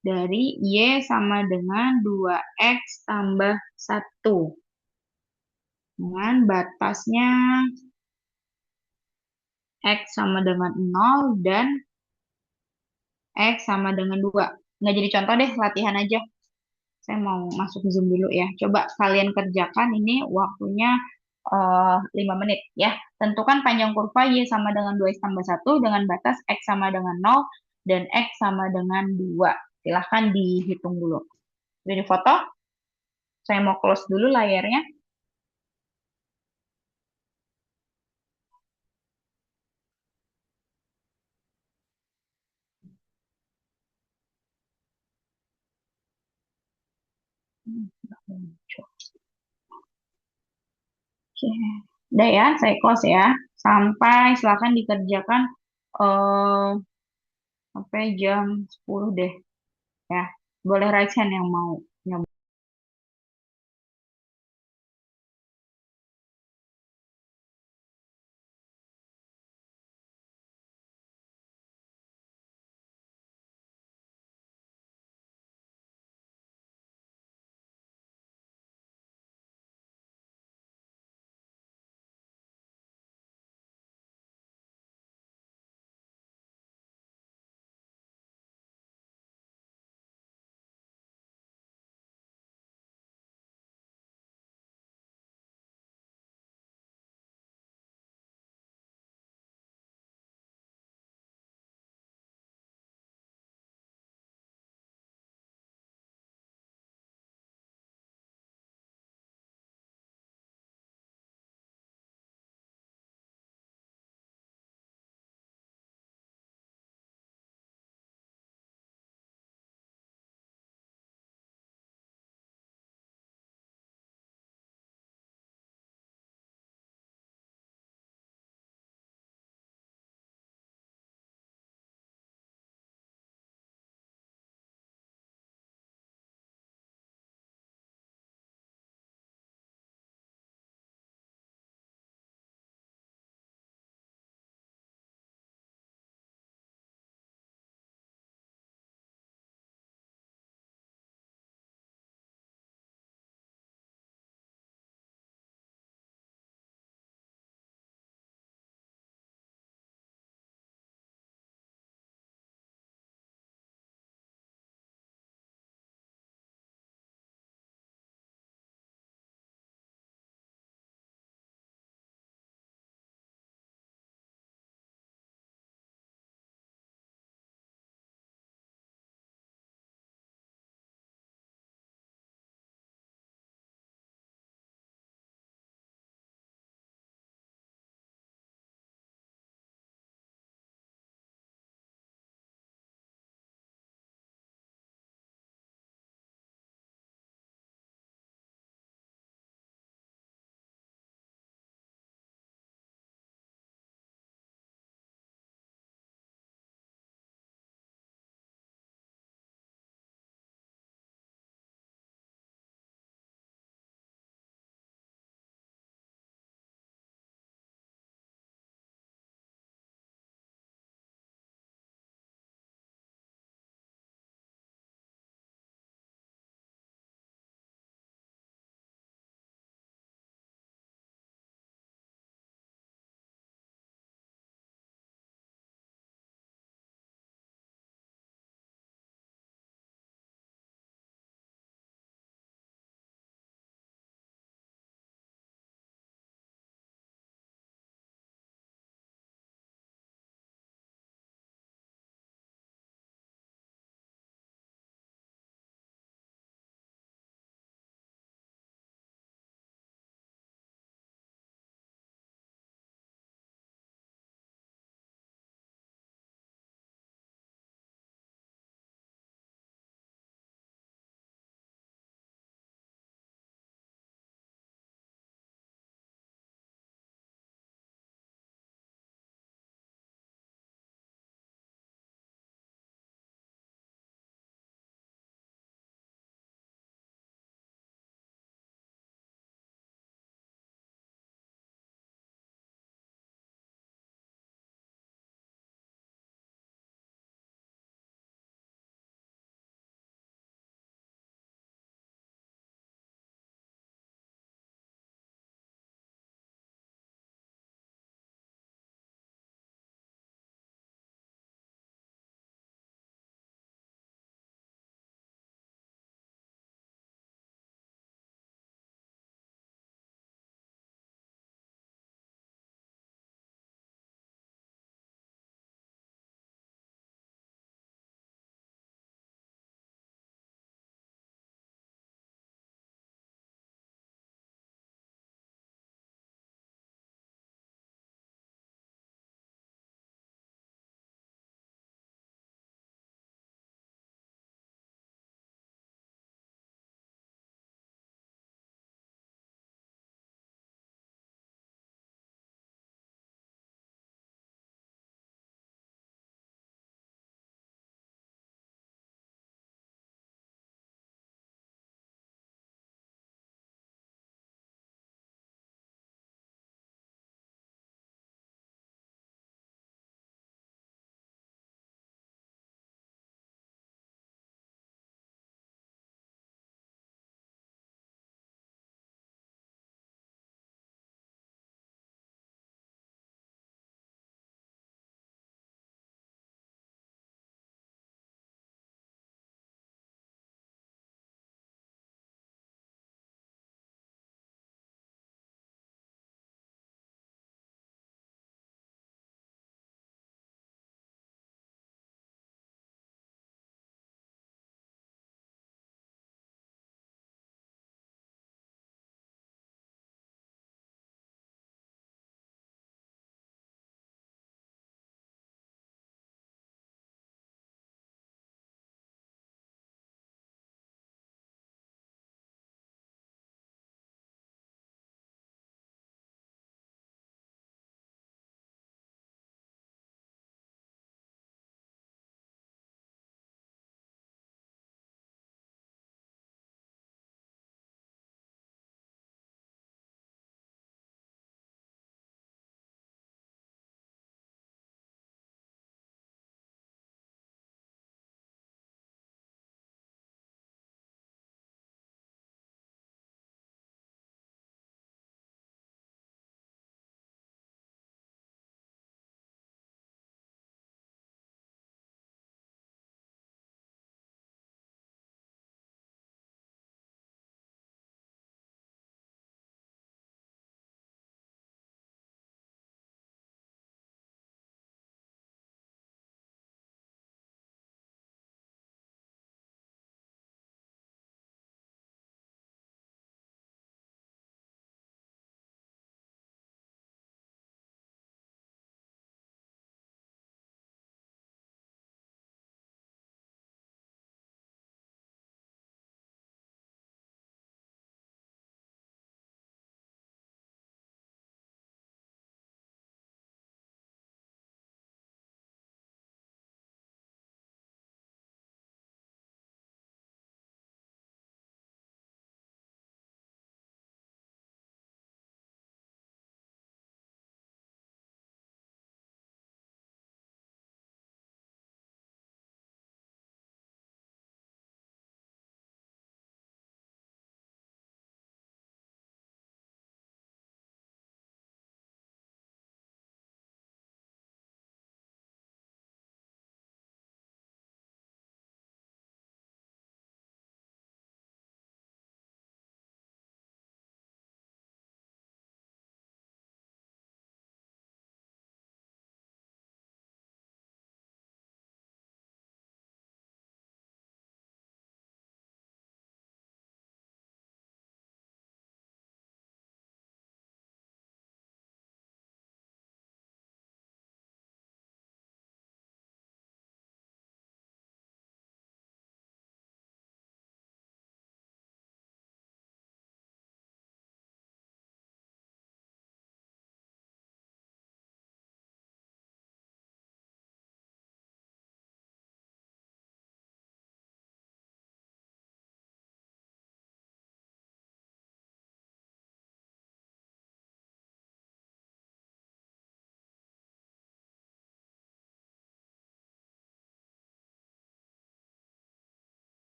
dari Y sama dengan 2X tambah 1. Dengan batasnya X sama dengan 0 dan X sama dengan 2. Nggak jadi contoh deh, latihan aja. Saya mau masuk Zoom dulu ya. Coba kalian kerjakan ini waktunya 5 menit ya. Tentukan panjang kurva Y sama dengan 2X tambah 1 dengan batas X sama dengan 0 dan X sama dengan 2. Silahkan dihitung dulu. Sudah difoto? Saya mau close dulu layarnya. Oke. Udah ya, saya close ya. Sampai silahkan dikerjakan eh sampai jam 10 deh ya. Boleh raise hand yang mau nyoba.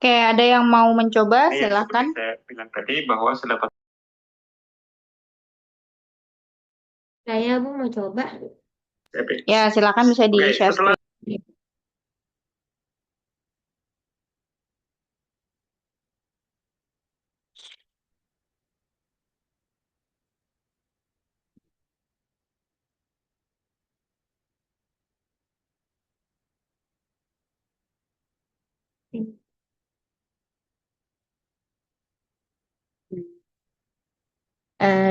Oke, ada yang mau mencoba? Iya, Silakan. seperti saya bilang tadi bahwa sedapat Saya Bu mau coba. fx. Ya, silakan bisa Oke, di-share setelah screen.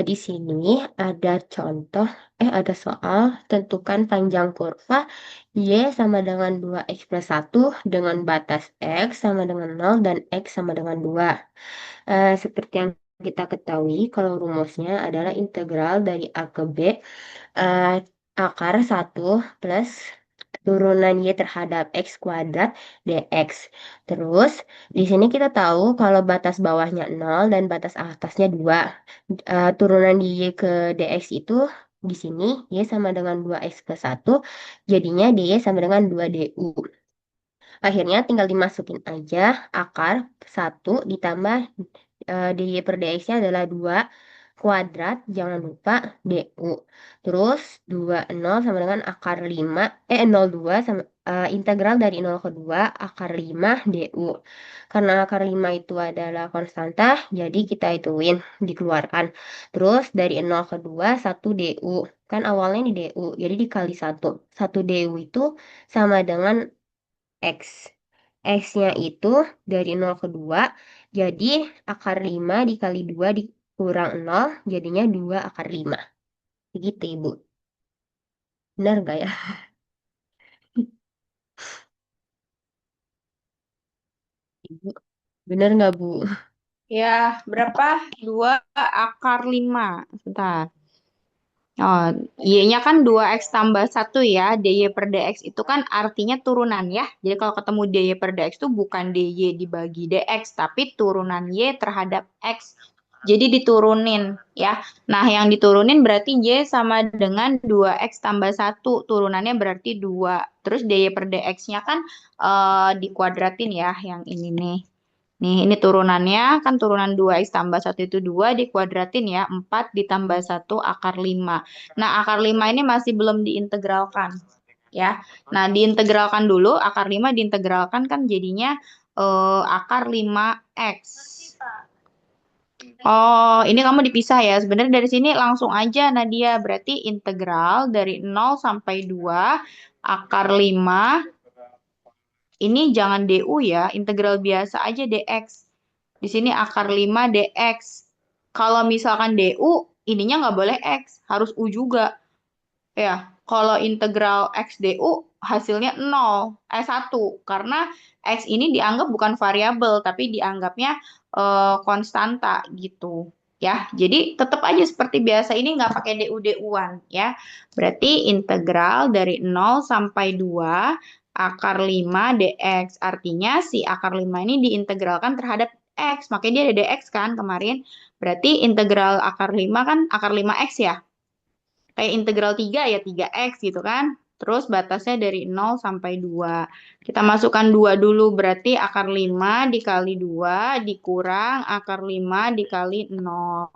Di sini ada contoh, ada soal tentukan panjang kurva Y sama dengan 2x+1 dengan batas X sama dengan 0 dan X sama dengan 2. Seperti yang kita ketahui, kalau rumusnya adalah integral dari A ke B eh, akar 1 plus turunan Y terhadap X kuadrat dx. Terus, di sini kita tahu kalau batas bawahnya 0 dan batas atasnya 2. Turunan di Y ke dx itu di sini Y sama dengan 2x+1, jadinya dy sama dengan 2du. Akhirnya tinggal dimasukin aja akar 1 ditambah dy per dx-nya adalah 2 kuadrat, jangan lupa du. Terus 2 0 sama dengan akar 5, 02 sama integral dari 0 ke 2 akar 5 du. Karena akar 5 itu adalah konstanta, jadi kita ituin, dikeluarkan. Terus dari 0 ke 2, 1 du. Kan awalnya ini du, jadi dikali 1. 1 du itu sama dengan X. X-nya itu dari 0 ke 2, jadi akar 5 dikali 2 dikurang 0, jadinya 2 akar 5. Begitu, Ibu. Benar nggak ya? Ibu, benar nggak, Bu? Ya, berapa? 2 akar 5. Sebentar. Oh, Y-nya kan 2x tambah 1 ya. dy per dx itu kan artinya turunan ya. Jadi kalau ketemu dy per dx itu bukan dy dibagi dx, tapi turunan Y terhadap x. Jadi diturunin ya. Nah, yang diturunin berarti Y sama dengan 2x tambah 1. Turunannya berarti 2. Terus dy per dx-nya kan dikuadratin ya, yang ini nih. Nih, ini turunannya kan turunan 2x tambah 1 itu 2 dikuadratin ya. 4 ditambah 1 akar 5. Nah, akar 5 ini masih belum diintegralkan ya. Nah, diintegralkan dulu, akar 5 diintegralkan kan jadinya akar 5x. Oh, ini kamu dipisah ya. Sebenarnya dari sini langsung aja Nadia. Berarti integral dari 0 sampai 2 akar 5. Ini jangan du ya, integral biasa aja dx. Di sini akar 5 dx. Kalau misalkan du, ininya nggak boleh x, harus u juga. Ya, kalau integral x du hasilnya 0, 1. Karena x ini dianggap bukan variabel, tapi dianggapnya konstanta gitu. Ya, jadi tetap aja seperti biasa ini nggak pakai du-duan ya. Berarti integral dari 0 sampai 2 akar 5 dx. Artinya si akar 5 ini diintegralkan terhadap x. Makanya dia ada dx kan kemarin. Berarti integral akar 5 kan akar 5x ya. Kayak integral 3 ya 3x gitu kan. Terus batasnya dari 0 sampai 2. Kita masukkan 2 dulu, berarti akar 5 dikali 2 dikurang akar 5 dikali 0.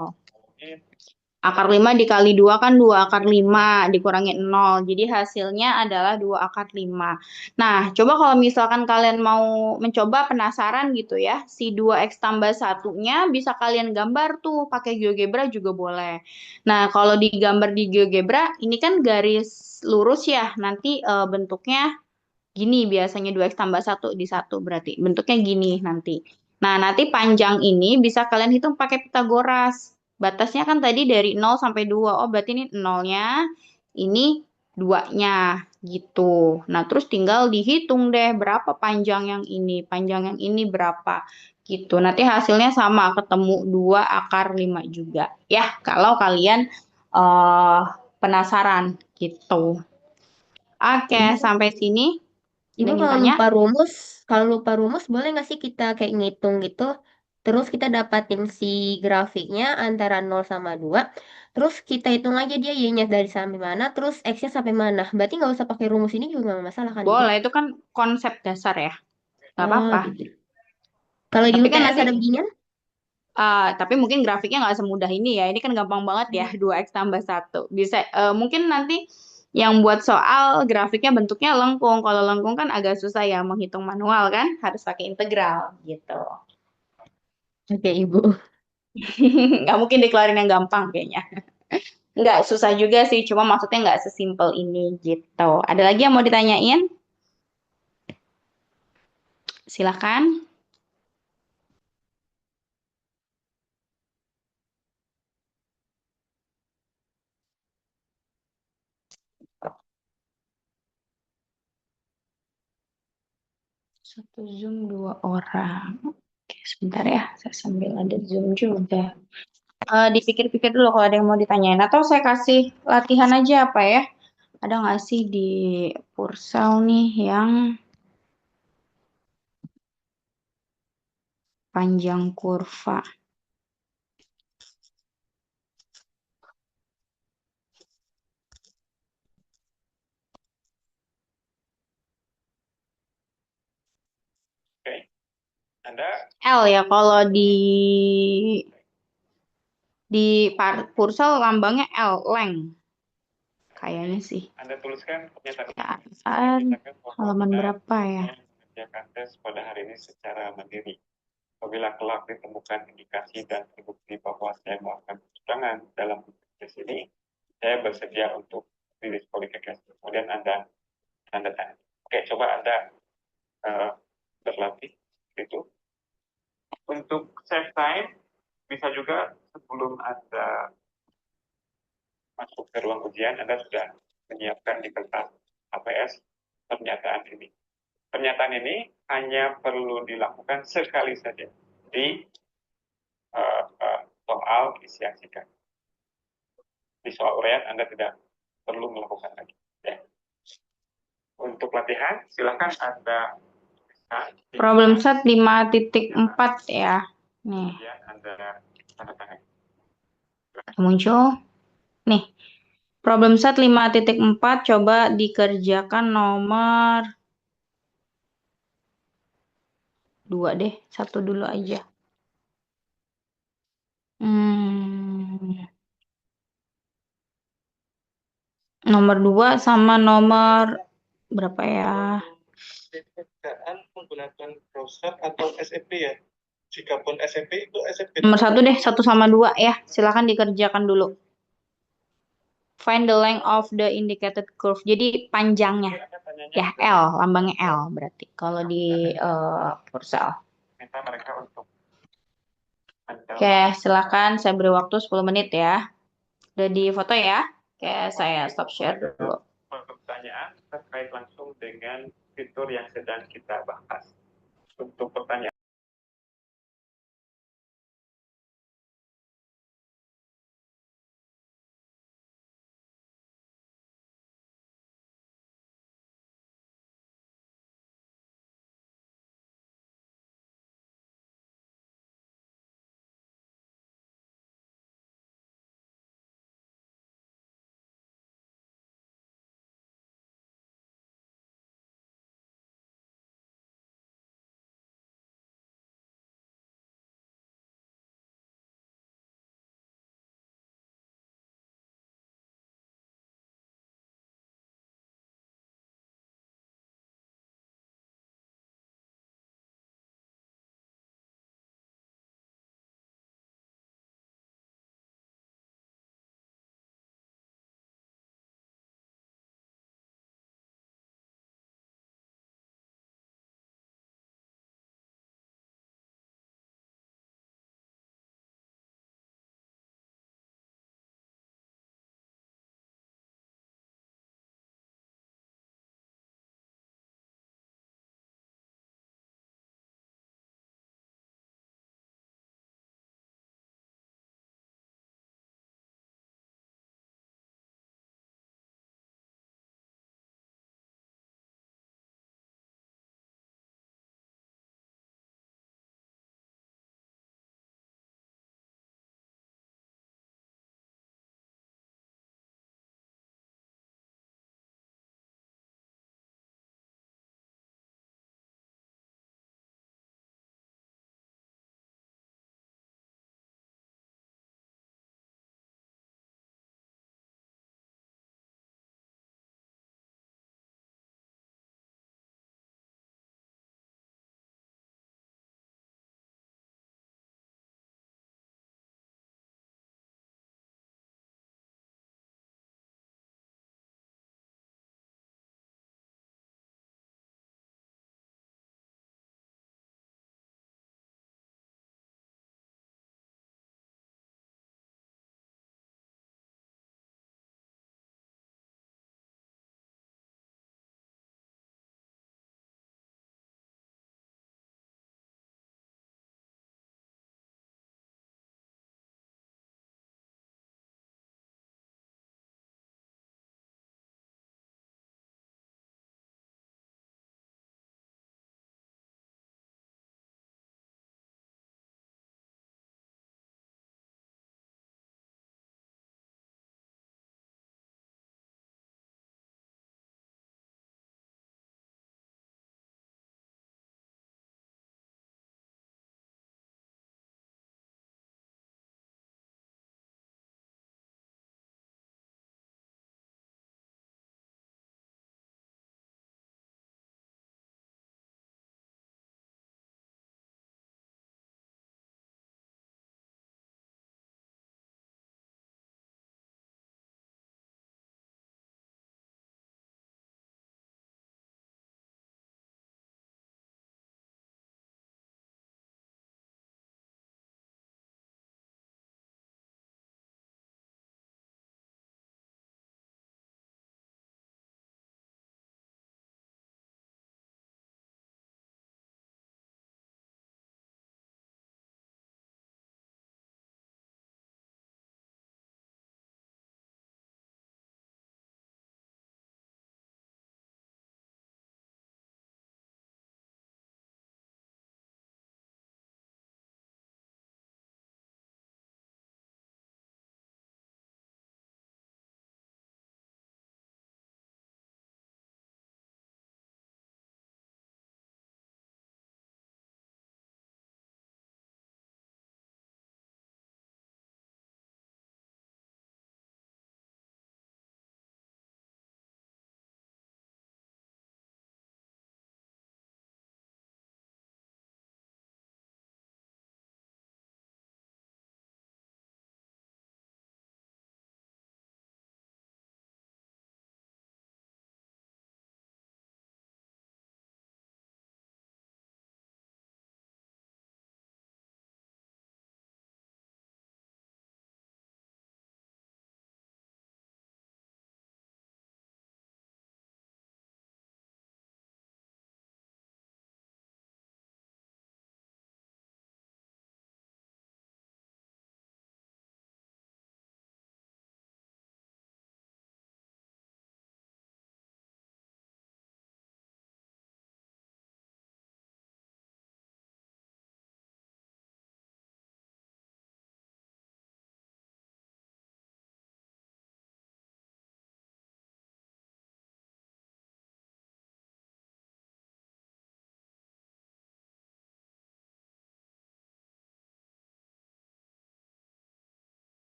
Akar 5 dikali 2 kan 2 akar 5 dikurangi 0. Jadi hasilnya adalah 2 akar 5. Nah, coba kalau misalkan kalian mau mencoba penasaran gitu ya, si 2x tambah 1-nya bisa kalian gambar tuh pakai GeoGebra juga boleh. Nah, kalau digambar di GeoGebra, ini kan garis lurus ya, nanti bentuknya gini biasanya 2x tambah 1 di 1 berarti. Bentuknya gini nanti. Nah, nanti panjang ini bisa kalian hitung pakai Pitagoras. Batasnya kan tadi dari 0 sampai 2. Oh, berarti ini 0-nya, ini 2-nya gitu. Nah, terus tinggal dihitung deh berapa panjang yang ini berapa gitu. Nanti hasilnya sama, ketemu 2 akar 5 juga. Ya, kalau kalian penasaran gitu. Oke, Ibu, sampai sini. Ibu Ada yang tanya? kalau lupa rumus boleh nggak sih kita kayak ngitung gitu? Terus kita dapatin si grafiknya antara 0 sama 2. Terus kita hitung aja dia y-nya dari sampai mana, terus x-nya sampai mana. Berarti nggak usah pakai rumus ini juga nggak masalah kan, Ibu? Boleh, itu kan konsep dasar ya. Nggak Oh, apa-apa. gitu. Kalau di Tapi kan UTS nanti ada beginian? tapi mungkin grafiknya nggak semudah ini ya. Ini kan gampang banget ya, 2x tambah 1. Bisa mungkin nanti yang buat soal grafiknya bentuknya lengkung. Kalau lengkung kan agak susah ya menghitung manual kan, harus pakai integral gitu. Oke, Ibu. Nggak mungkin dikeluarin yang gampang kayaknya. Nggak susah juga sih, cuma maksudnya nggak sesimpel ini gitu. Ada lagi yang mau ditanyain? Silakan. Satu Zoom 2 orang. Oke, sebentar ya, saya sambil ada Zoom juga. Dipikir-pikir dulu kalau ada yang mau ditanyain. Atau saya kasih latihan aja apa ya? Ada nggak sih di Pursal nih yang panjang kurva? Oke. Anda L ya, kalau di Pursal lambangnya L, length. Kayaknya sih. Anda tuliskan pernyataan Ya, ini. saat Nyatakan bahwa halaman Anda berapa ya? mengerjakan tes pada hari ini secara mandiri. Apabila kelak ditemukan indikasi dan terbukti bahwa saya melakukan kecurangan dalam tes ini, saya bersedia untuk didiskualifikasi. Kemudian Anda tanda tangan. Oke, coba Anda berlatih itu. Untuk save time, bisa juga sebelum Anda masuk ke ruang ujian, Anda sudah menyiapkan di kertas APS pernyataan ini. Pernyataan ini hanya perlu dilakukan sekali saja di soal isiasikan. Di soal uraian Anda tidak perlu melakukan lagi. Ya. Untuk latihan, silakan Anda Problem set 5.4 ya. Nih, kemudian Anda tanda tangan. muncul. Nih, problem set 5.4 coba dikerjakan nomor 2 deh. 1 dulu aja. Nomor 2 sama nomor berapa ya? Pekerjaan menggunakan browser atau SMP ya. Jikapun SMP itu SMP. Nomor 1 deh, 1 sama 2 ya. Silakan dikerjakan dulu. Find the length of the indicated curve. Jadi panjangnya. Ya, L, lambangnya L berarti. Kalau di Pursal. Minta mereka untuk Oke, silakan saya beri waktu 10 menit ya. Udah di foto ya. Oke, saya stop share dulu. pertanyaan terkait langsung dengan fitur yang sedang kita bahas. Untuk pertanyaan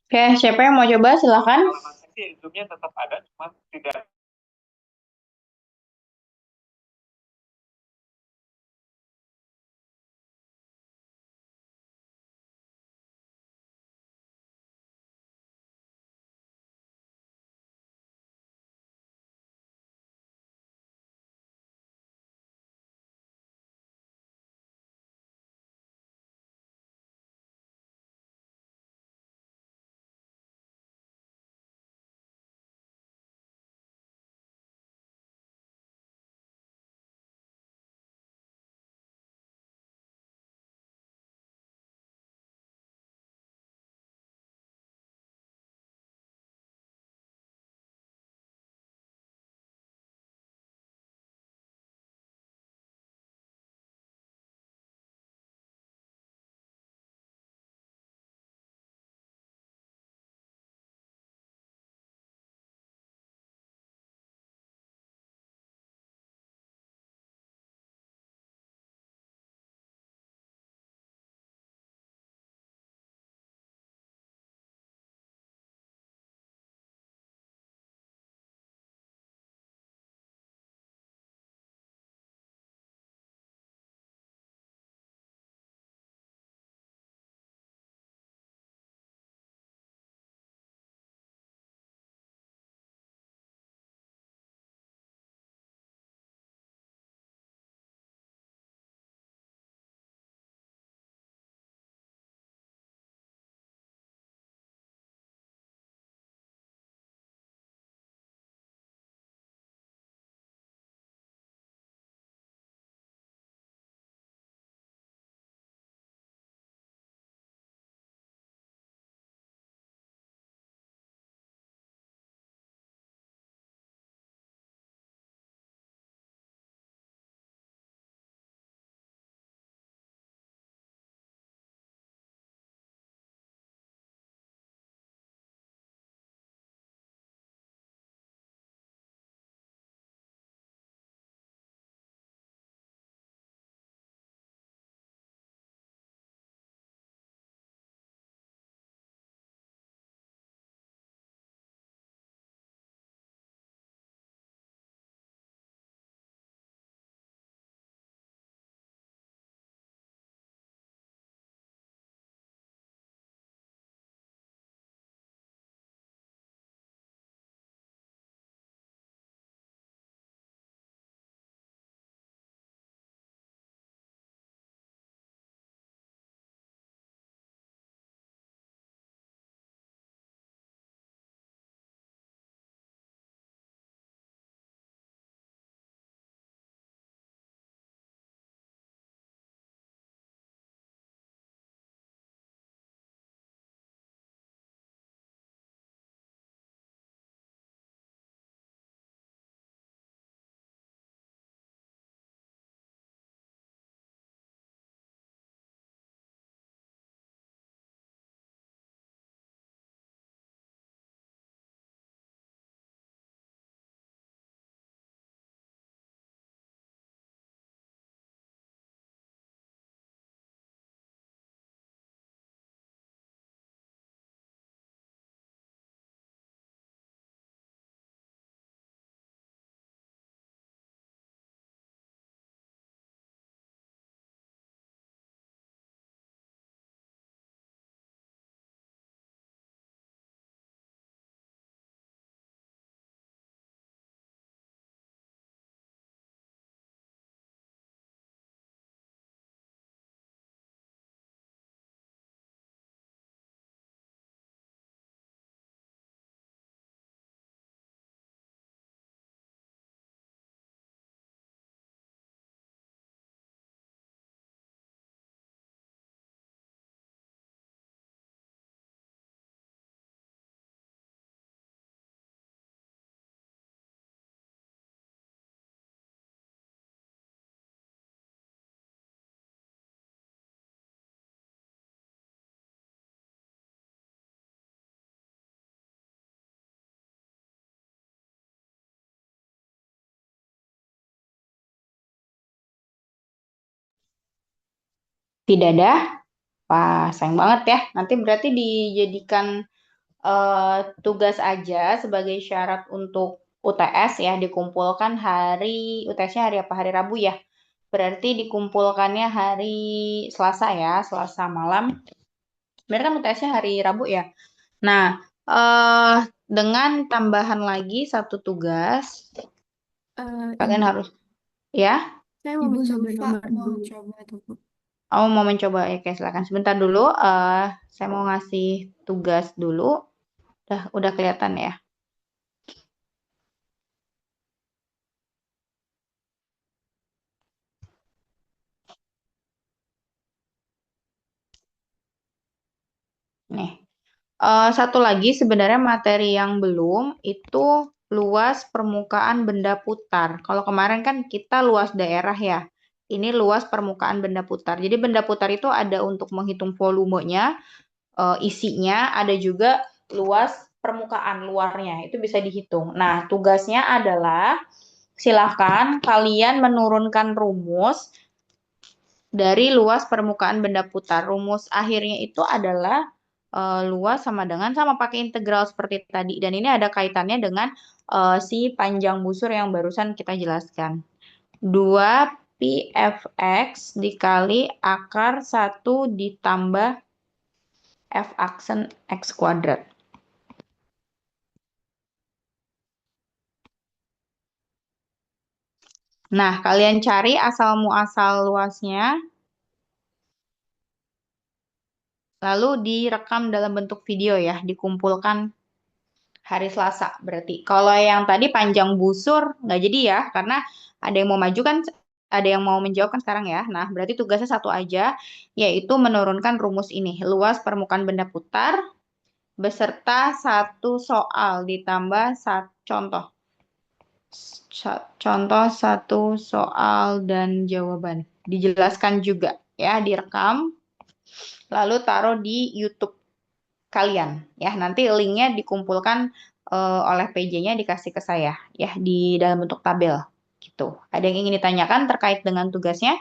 Oke, siapa yang mau coba? Silahkan. Halaman sih enzimnya tetap ada, cuma tidak. Tidak ada. Wah, sayang banget ya. Nanti berarti dijadikan tugas aja sebagai syarat untuk UTS ya, dikumpulkan UTS-nya hari apa? Hari Rabu ya. Berarti dikumpulkannya hari Selasa ya, Selasa malam. Berarti kan UTS-nya hari Rabu ya. Nah, dengan tambahan lagi satu tugas, kalian Ibu, harus ya. saya mau Ibu mencoba Zulfa nomor mau 2. coba tuh, Bu. Oh, mau mencoba ya, oke, silakan. Sebentar dulu, saya mau ngasih tugas dulu. Udah kelihatan ya. Nih. Satu lagi sebenarnya materi yang belum itu luas permukaan benda putar. Kalau kemarin kan kita luas daerah ya. Ini luas permukaan benda putar. Jadi benda putar itu ada untuk menghitung volumenya, isinya, ada juga luas permukaan luarnya. Itu bisa dihitung. Nah, tugasnya adalah silahkan kalian menurunkan rumus dari luas permukaan benda putar. Rumus akhirnya itu adalah luas sama pakai integral seperti tadi. Dan ini ada kaitannya dengan si panjang busur yang barusan kita jelaskan. 2 πfx dikali akar 1 ditambah f aksen x kuadrat. Nah, kalian cari asal muasal luasnya, lalu direkam dalam bentuk video ya, dikumpulkan hari Selasa berarti. Kalau yang tadi panjang busur nggak jadi ya, karena ada yang mau maju kan, ada yang mau menjawab kan sekarang ya. Nah, berarti tugasnya satu aja, yaitu menurunkan rumus ini. Luas permukaan benda putar beserta satu soal ditambah contoh. Contoh satu soal dan jawaban. Dijelaskan juga ya, direkam, lalu taruh di YouTube kalian ya. Nanti linknya dikumpulkan oleh PJ-nya dikasih ke saya ya di dalam bentuk tabel gitu. Ada yang ingin ditanyakan terkait dengan tugasnya?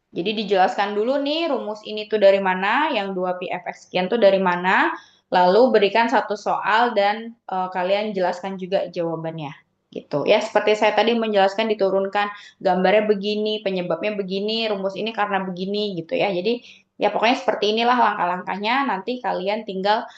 Jadi dijelaskan dulu nih rumus ini tuh dari mana, yang 2πfx sekian tuh dari mana, lalu berikan satu soal dan kalian jelaskan juga jawabannya gitu. Ya, seperti saya tadi menjelaskan diturunkan gambarnya begini, penyebabnya begini, rumus ini karena begini gitu ya. Jadi ya pokoknya seperti inilah langkah-langkahnya, nanti kalian tinggal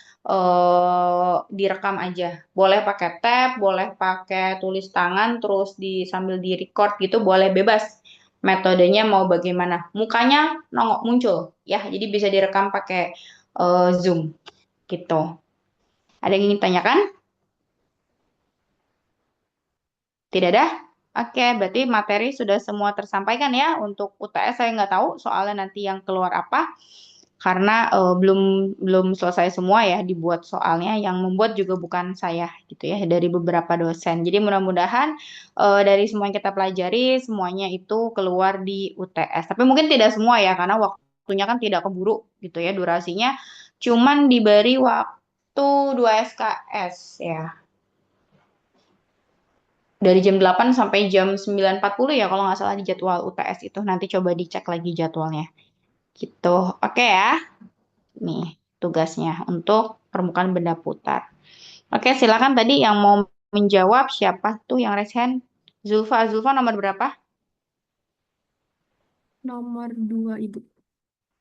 direkam aja. Boleh pakai tab, boleh pakai tulis tangan terus sambil di record gitu, boleh bebas metodenya mau bagaimana. Mukanya nongok muncul ya. Jadi bisa direkam pakai Zoom gitu. Ada yang ingin tanyakan? Tidak ada? Oke, berarti materi sudah semua tersampaikan ya. Untuk UTS saya nggak tahu soalnya nanti yang keluar apa. Karena belum belum selesai semua ya dibuat soalnya. Yang membuat juga bukan saya gitu ya, dari beberapa dosen. Jadi mudah-mudahan dari semua yang kita pelajari semuanya itu keluar di UTS. Tapi mungkin tidak semua ya, karena waktunya kan tidak keburu gitu ya durasinya. Cuman diberi waktu 2 SKS ya. Dari jam 8 sampai jam 9.40 ya kalau nggak salah di jadwal UTS itu. Nanti coba dicek lagi jadwalnya. Gitu. Oke ya. Nih tugasnya untuk permukaan benda putar. Oke, silakan tadi yang mau menjawab siapa tuh yang raise hand? Zulfa, Zulfa nomor berapa? Nomor 2, Ibu.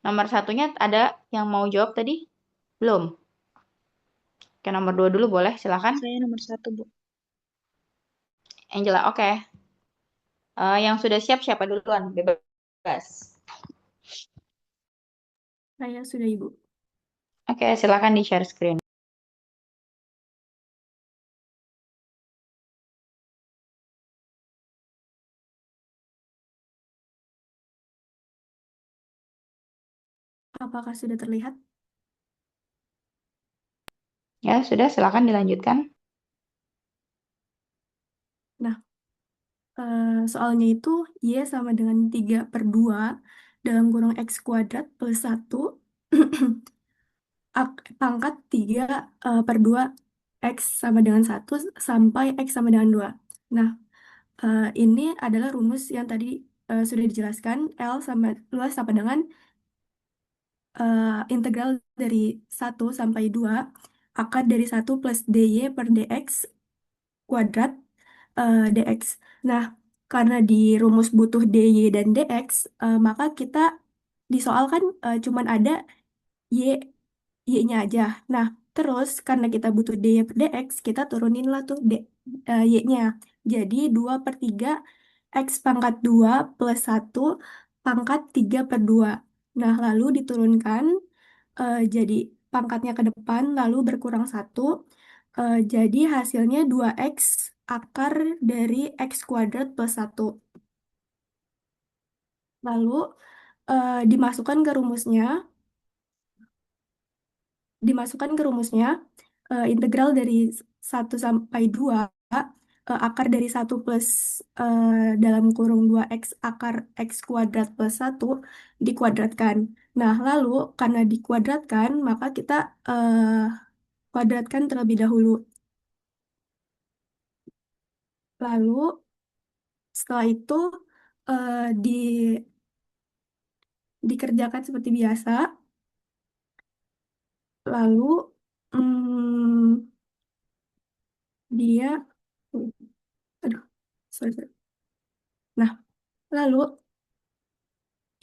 Nomor satunya ada yang mau jawab tadi? Belum. Oke, nomor 2 dulu boleh, silakan. Saya nomor 1, Bu. Angela, oke. Yang sudah siap siapa duluan? Bebas. Saya sudah, Ibu. Oke, silakan di share screen. Apakah sudah terlihat? Ya, sudah, silakan dilanjutkan. Nah, soalnya itu Y sama dengan 3/2 dalam kurung X kuadrat plus 1 pangkat 3/2 X sama dengan 1 sampai X sama dengan 2. Nah, ini adalah rumus yang tadi sudah dijelaskan. L sama luas sama dengan integral dari 1 sampai 2 akar dari 1 plus dy per dx kuadrat dx. Nah, karena di rumus butuh dy dan dx, maka kita di soal kan cuman ada y y-nya aja. Nah, terus karena kita butuh dy per dx, kita turunin lah tuh y-nya. Jadi 2/3 x pangkat 2 plus 1 pangkat 3 per 2. Nah, lalu diturunkan jadi pangkatnya ke depan, lalu berkurang 1. Jadi hasilnya 2x akar dari x kuadrat plus 1. Lalu dimasukkan ke rumusnya, integral dari 1 sampai 2 akar dari 1 plus dalam kurung 2x akar x kuadrat plus 1 dikuadratkan. Nah, lalu karena dikuadratkan, maka kita kuadratkan terlebih dahulu. Lalu setelah itu eh, di dikerjakan seperti biasa. Lalu dia, aduh, sorry, sorry. Nah, lalu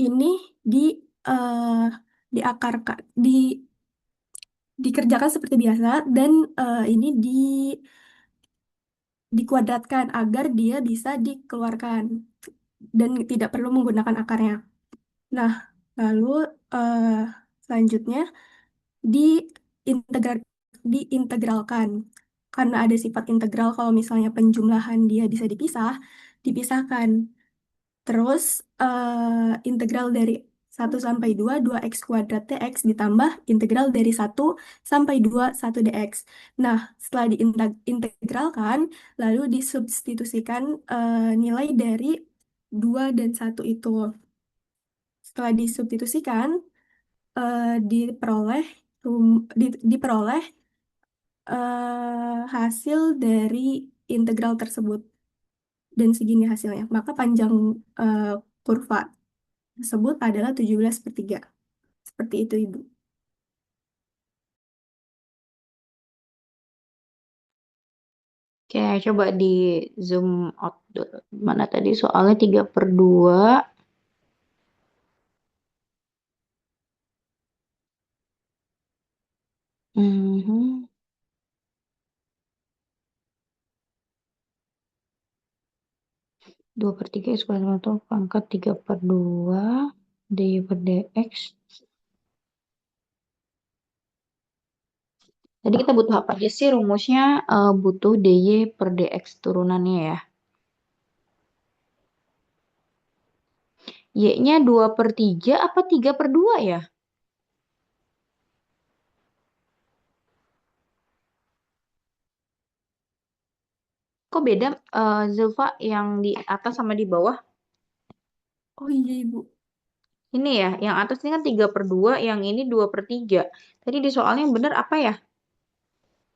ini di eh, diakarkan, dikerjakan seperti biasa dan ini dikuadratkan agar dia bisa dikeluarkan dan tidak perlu menggunakan akarnya. Nah, lalu eh, selanjutnya di diintegralkan. Karena ada sifat integral kalau misalnya penjumlahan dia bisa dipisahkan. Terus integral dari 1 sampai 2 2x kuadrat dx ditambah integral dari 1 sampai 2 1 dx. Nah, setelah diintegralkan, lalu disubstitusikan nilai dari 2 dan 1 itu. Setelah disubstitusikan, diperoleh diperoleh hasil dari integral tersebut dan segini hasilnya. Maka panjang eh, kurva tersebut adalah 17/3. Seperti itu, Ibu. Oke, coba di zoom out dulu. Mana tadi soalnya 3/2. Mhm. 2/3 x kuadrat atau pangkat 3/2 dy per dx. Jadi kita butuh apa aja sih rumusnya? Butuh dy per dx turunannya ya. Y-nya 2/3 apa 3/2 ya? Kok beda Zulfa yang di atas sama di bawah? Oh iya, Ibu. Ini ya, yang atas ini kan 3/2, yang ini 2/3. Tadi di soalnya yang benar apa ya?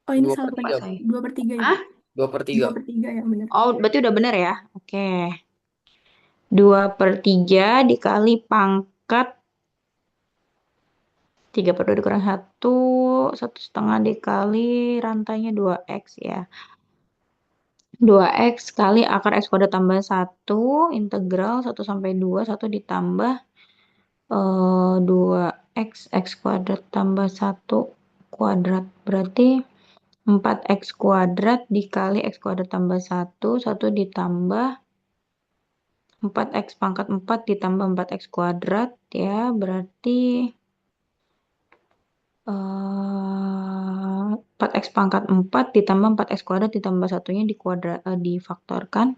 Oh, ini Dua salah per tadi. tiga. 2/3, Ibu. Ah? 2/3. 2/3 yang benar. Oh, berarti udah benar ya? Oke. 2/3 dikali pangkat 3/2 dikurang 1, 1,5 dikali rantainya 2x ya. 2x kali akar x kuadrat tambah 1, integral 1 sampai 2, 1 ditambah 2x, x kuadrat tambah 1 kuadrat. Berarti 4x kuadrat dikali x kuadrat tambah 1, 1 ditambah 4x pangkat 4 ditambah 4x kuadrat ya, berarti 4x pangkat 4 ditambah 4x kuadrat ditambah satunya difaktorkan,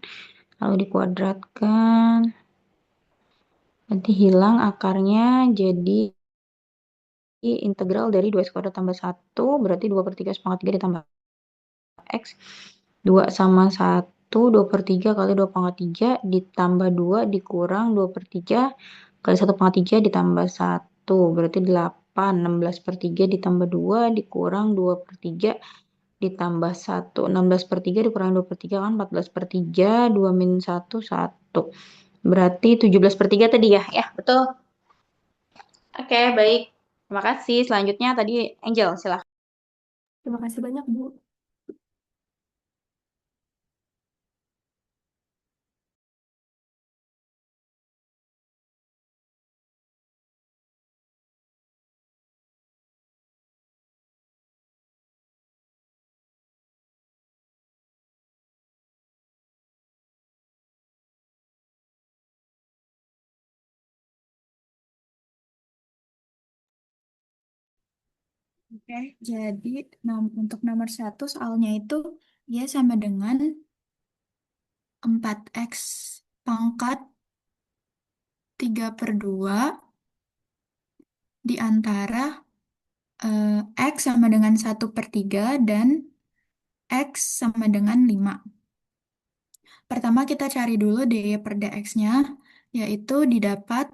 lalu dikuadratkan, nanti hilang akarnya, jadi integral dari 2x kuadrat tambah 1, berarti 2/3 x pangkat 3 ditambah x, 2 sama 1, 2/3 kali 2 pangkat 3 ditambah 2 dikurang 2/3 kali 1 pangkat 3 ditambah 1, berarti 8, 16/3 ditambah 2 dikurang 2/3 ditambah 1, 16/3 dikurang 2/3 kan 14/3, 2 min 1, 1. Berarti 17/3 tadi ya? Ya, betul. Oke, baik. Terima kasih. Selanjutnya tadi Angel, silahkan. Terima kasih banyak, Bu. Oke, jadi untuk nomor satu soalnya itu dia sama dengan 4x pangkat 3/2 di antara x sama dengan 1/3 dan x sama dengan 5. Pertama kita cari dulu dy per dx-nya, yaitu didapat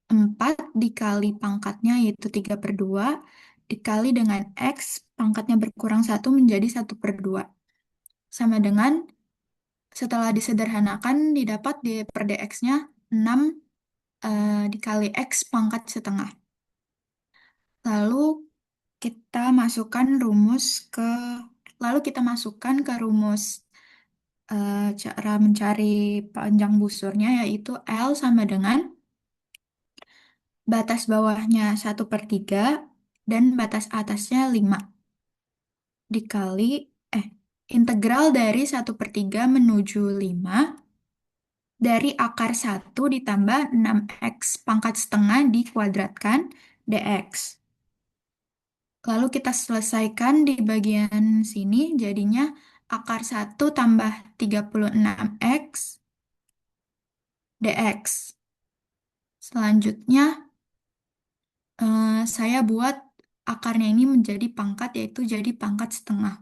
4 dikali pangkatnya, yaitu 3/2, dikali dengan x, pangkatnya berkurang 1 menjadi 1/2. Sama dengan, setelah disederhanakan, didapat dy per dx-nya 6 dikali x pangkat setengah. Lalu kita masukkan rumus ke lalu kita masukkan ke rumus cara mencari panjang busurnya, yaitu L sama dengan batas bawahnya 1/3 dan batas atasnya 5 dikali integral dari 1/3 menuju 5 dari akar 1 ditambah 6x pangkat setengah dikuadratkan dx. Lalu kita selesaikan di bagian sini, jadinya akar 1 tambah 36x dx. Selanjutnya, saya buat akarnya ini menjadi pangkat, yaitu jadi pangkat setengah.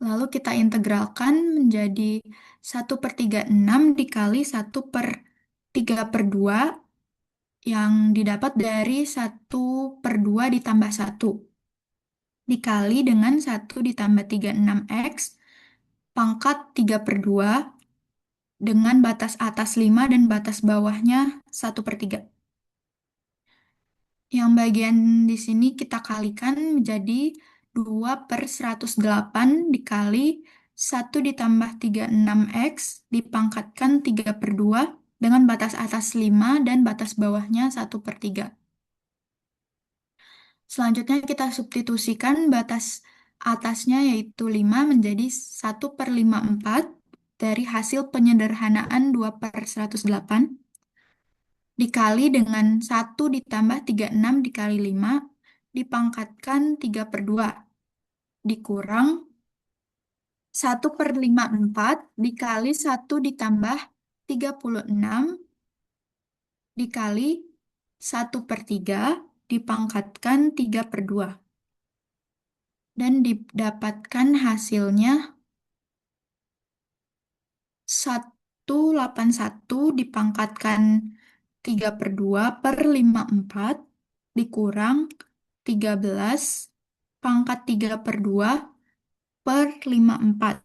Lalu kita integralkan menjadi 1/36 dikali 1/3/2 yang didapat dari 1/2 ditambah 1 dikali dengan 1 ditambah 36x pangkat 3/2 dengan batas atas 5 dan batas bawahnya 1/3. Yang bagian di sini kita kalikan menjadi 2/108 dikali 1 ditambah 36x dipangkatkan 3/2 dengan batas atas 5 dan batas bawahnya 1/3. Selanjutnya kita substitusikan batas atasnya yaitu 5 menjadi 1/54 dari hasil penyederhanaan 2/108 dikali dengan 1 ditambah 36 dikali 5 dipangkatkan 3/2 dikurang 1/54 dikali 1 ditambah 36 dikali 1/3 dipangkatkan 3/2 dan didapatkan hasilnya 181 dipangkatkan 3/2 per 54 dikurang 13 pangkat 3/2 per 54.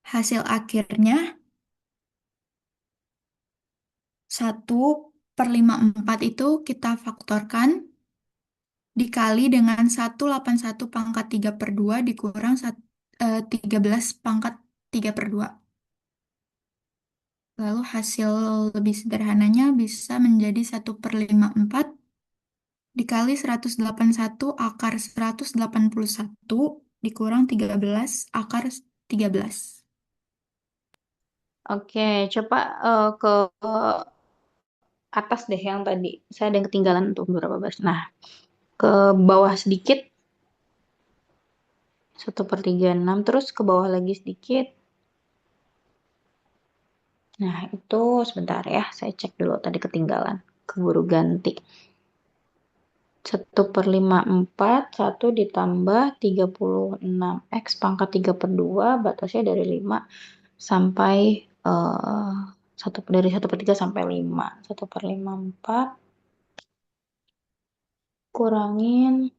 Hasil akhirnya 1/54 itu kita faktorkan dikali dengan 181 pangkat 3/2 dikurang 13 pangkat 3/2. Lalu hasil lebih sederhananya bisa menjadi 1/54 dikali 181 akar 181 dikurang 13 akar 13. Oke, coba ke atas deh yang tadi. Saya ada yang ketinggalan untuk beberapa baris. Nah, ke bawah sedikit 1/36, terus ke bawah lagi sedikit. Nah, itu sebentar ya, saya cek dulu tadi ketinggalan. Keburu ganti. 1/54, 1 ditambah 36x pangkat 3/2, batasnya dari 5 sampai 1/3 sampai 5. 1/54 kurangin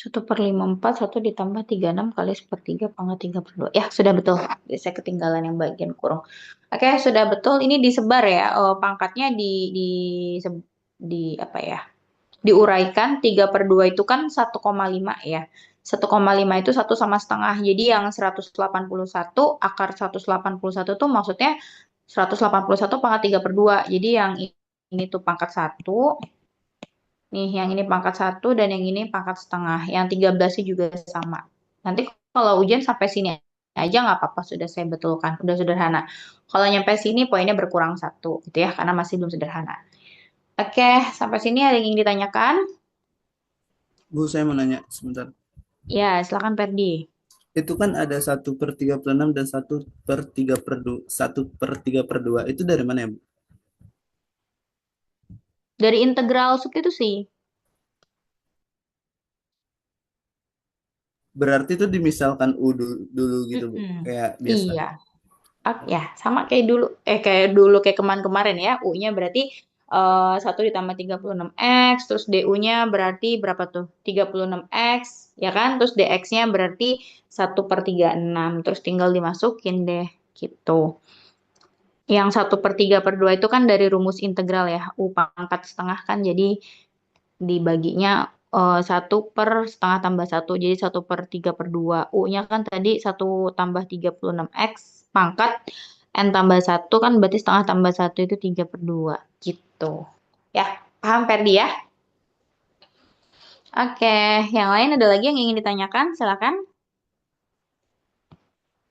1/54, 1 ditambah 36 kali 1/3 pangkat 3/2. Ya, sudah betul. Saya ketinggalan yang bagian kurung. Oke, sudah betul. Ini disebar ya. Pangkatnya di apa ya? Diuraikan 3/2 itu kan 1,5 ya. 1,5 itu 1,5. Jadi yang 181 akar 181 tuh maksudnya 181 pangkat 3/2. Jadi yang ini tuh pangkat 1. Nih, yang ini pangkat 1 dan yang ini pangkat setengah. Yang 13-nya juga sama. Nanti kalau ujian sampai sini aja nggak apa-apa, sudah saya betulkan. Udah sederhana. Kalau nyampe sini poinnya berkurang 1 gitu ya, karena masih belum sederhana. Oke, sampai sini ada yang ingin ditanyakan? Bu, saya mau nanya sebentar. Ya, silakan Perdi. Itu kan ada 1/36 dan 1/3/2. Itu dari mana ya, Bu? Dari integral substitusi. Berarti itu dimisalkan U dulu gitu, Bu. Mm-mm. Kayak biasa. Iya. Ya, sama kayak dulu. Kayak kemarin-kemarin ya. U-nya berarti 1 ditambah 36X. Terus DU-nya berarti berapa tuh? 36X. Ya kan? Terus DX-nya berarti 1/36. Terus tinggal dimasukin deh. Gitu. Yang 1/3/2 itu kan dari rumus integral ya. U pangkat setengah kan. Jadi dibaginya 1/setengah tambah 1. Jadi 1/3/2. U-nya kan tadi 1 tambah 36X pangkat N tambah 1 kan berarti setengah tambah 1 itu 3/2. Gitu. Ya, paham Ferdi ya? Oke, yang lain ada lagi yang ingin ditanyakan? Silakan.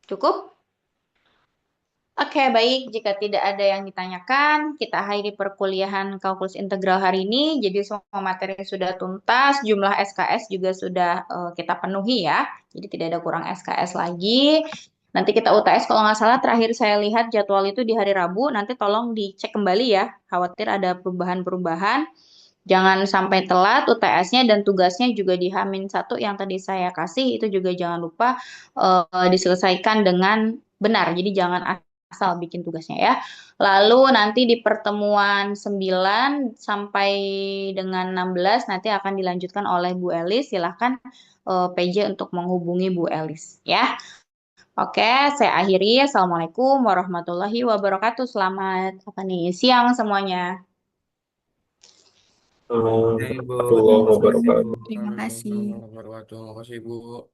Cukup? Oke, baik. Jika tidak ada yang ditanyakan, kita akhiri perkuliahan kalkulus integral hari ini. Jadi semua materi sudah tuntas, jumlah SKS juga sudah kita penuhi ya. Jadi tidak ada kurang SKS lagi. Nanti kita UTS kalau nggak salah terakhir saya lihat jadwal itu di hari Rabu. Nanti tolong dicek kembali ya. Khawatir ada perubahan-perubahan. Jangan sampai telat UTS-nya dan tugasnya juga di H-1 yang tadi saya kasih. Itu juga jangan lupa diselesaikan dengan benar. Jadi jangan asal bikin tugasnya ya. Lalu nanti di pertemuan 9 sampai dengan 16 nanti akan dilanjutkan oleh Bu Elis. Silahkan PJ untuk menghubungi Bu Elis ya. Oke, saya akhiri. Assalamualaikum warahmatullahi wabarakatuh. Selamat apa nih siang semuanya. Oke, Bu. Terima Terima kasih, kasih. Bu. Terima kasih. Terima kasih, Bu.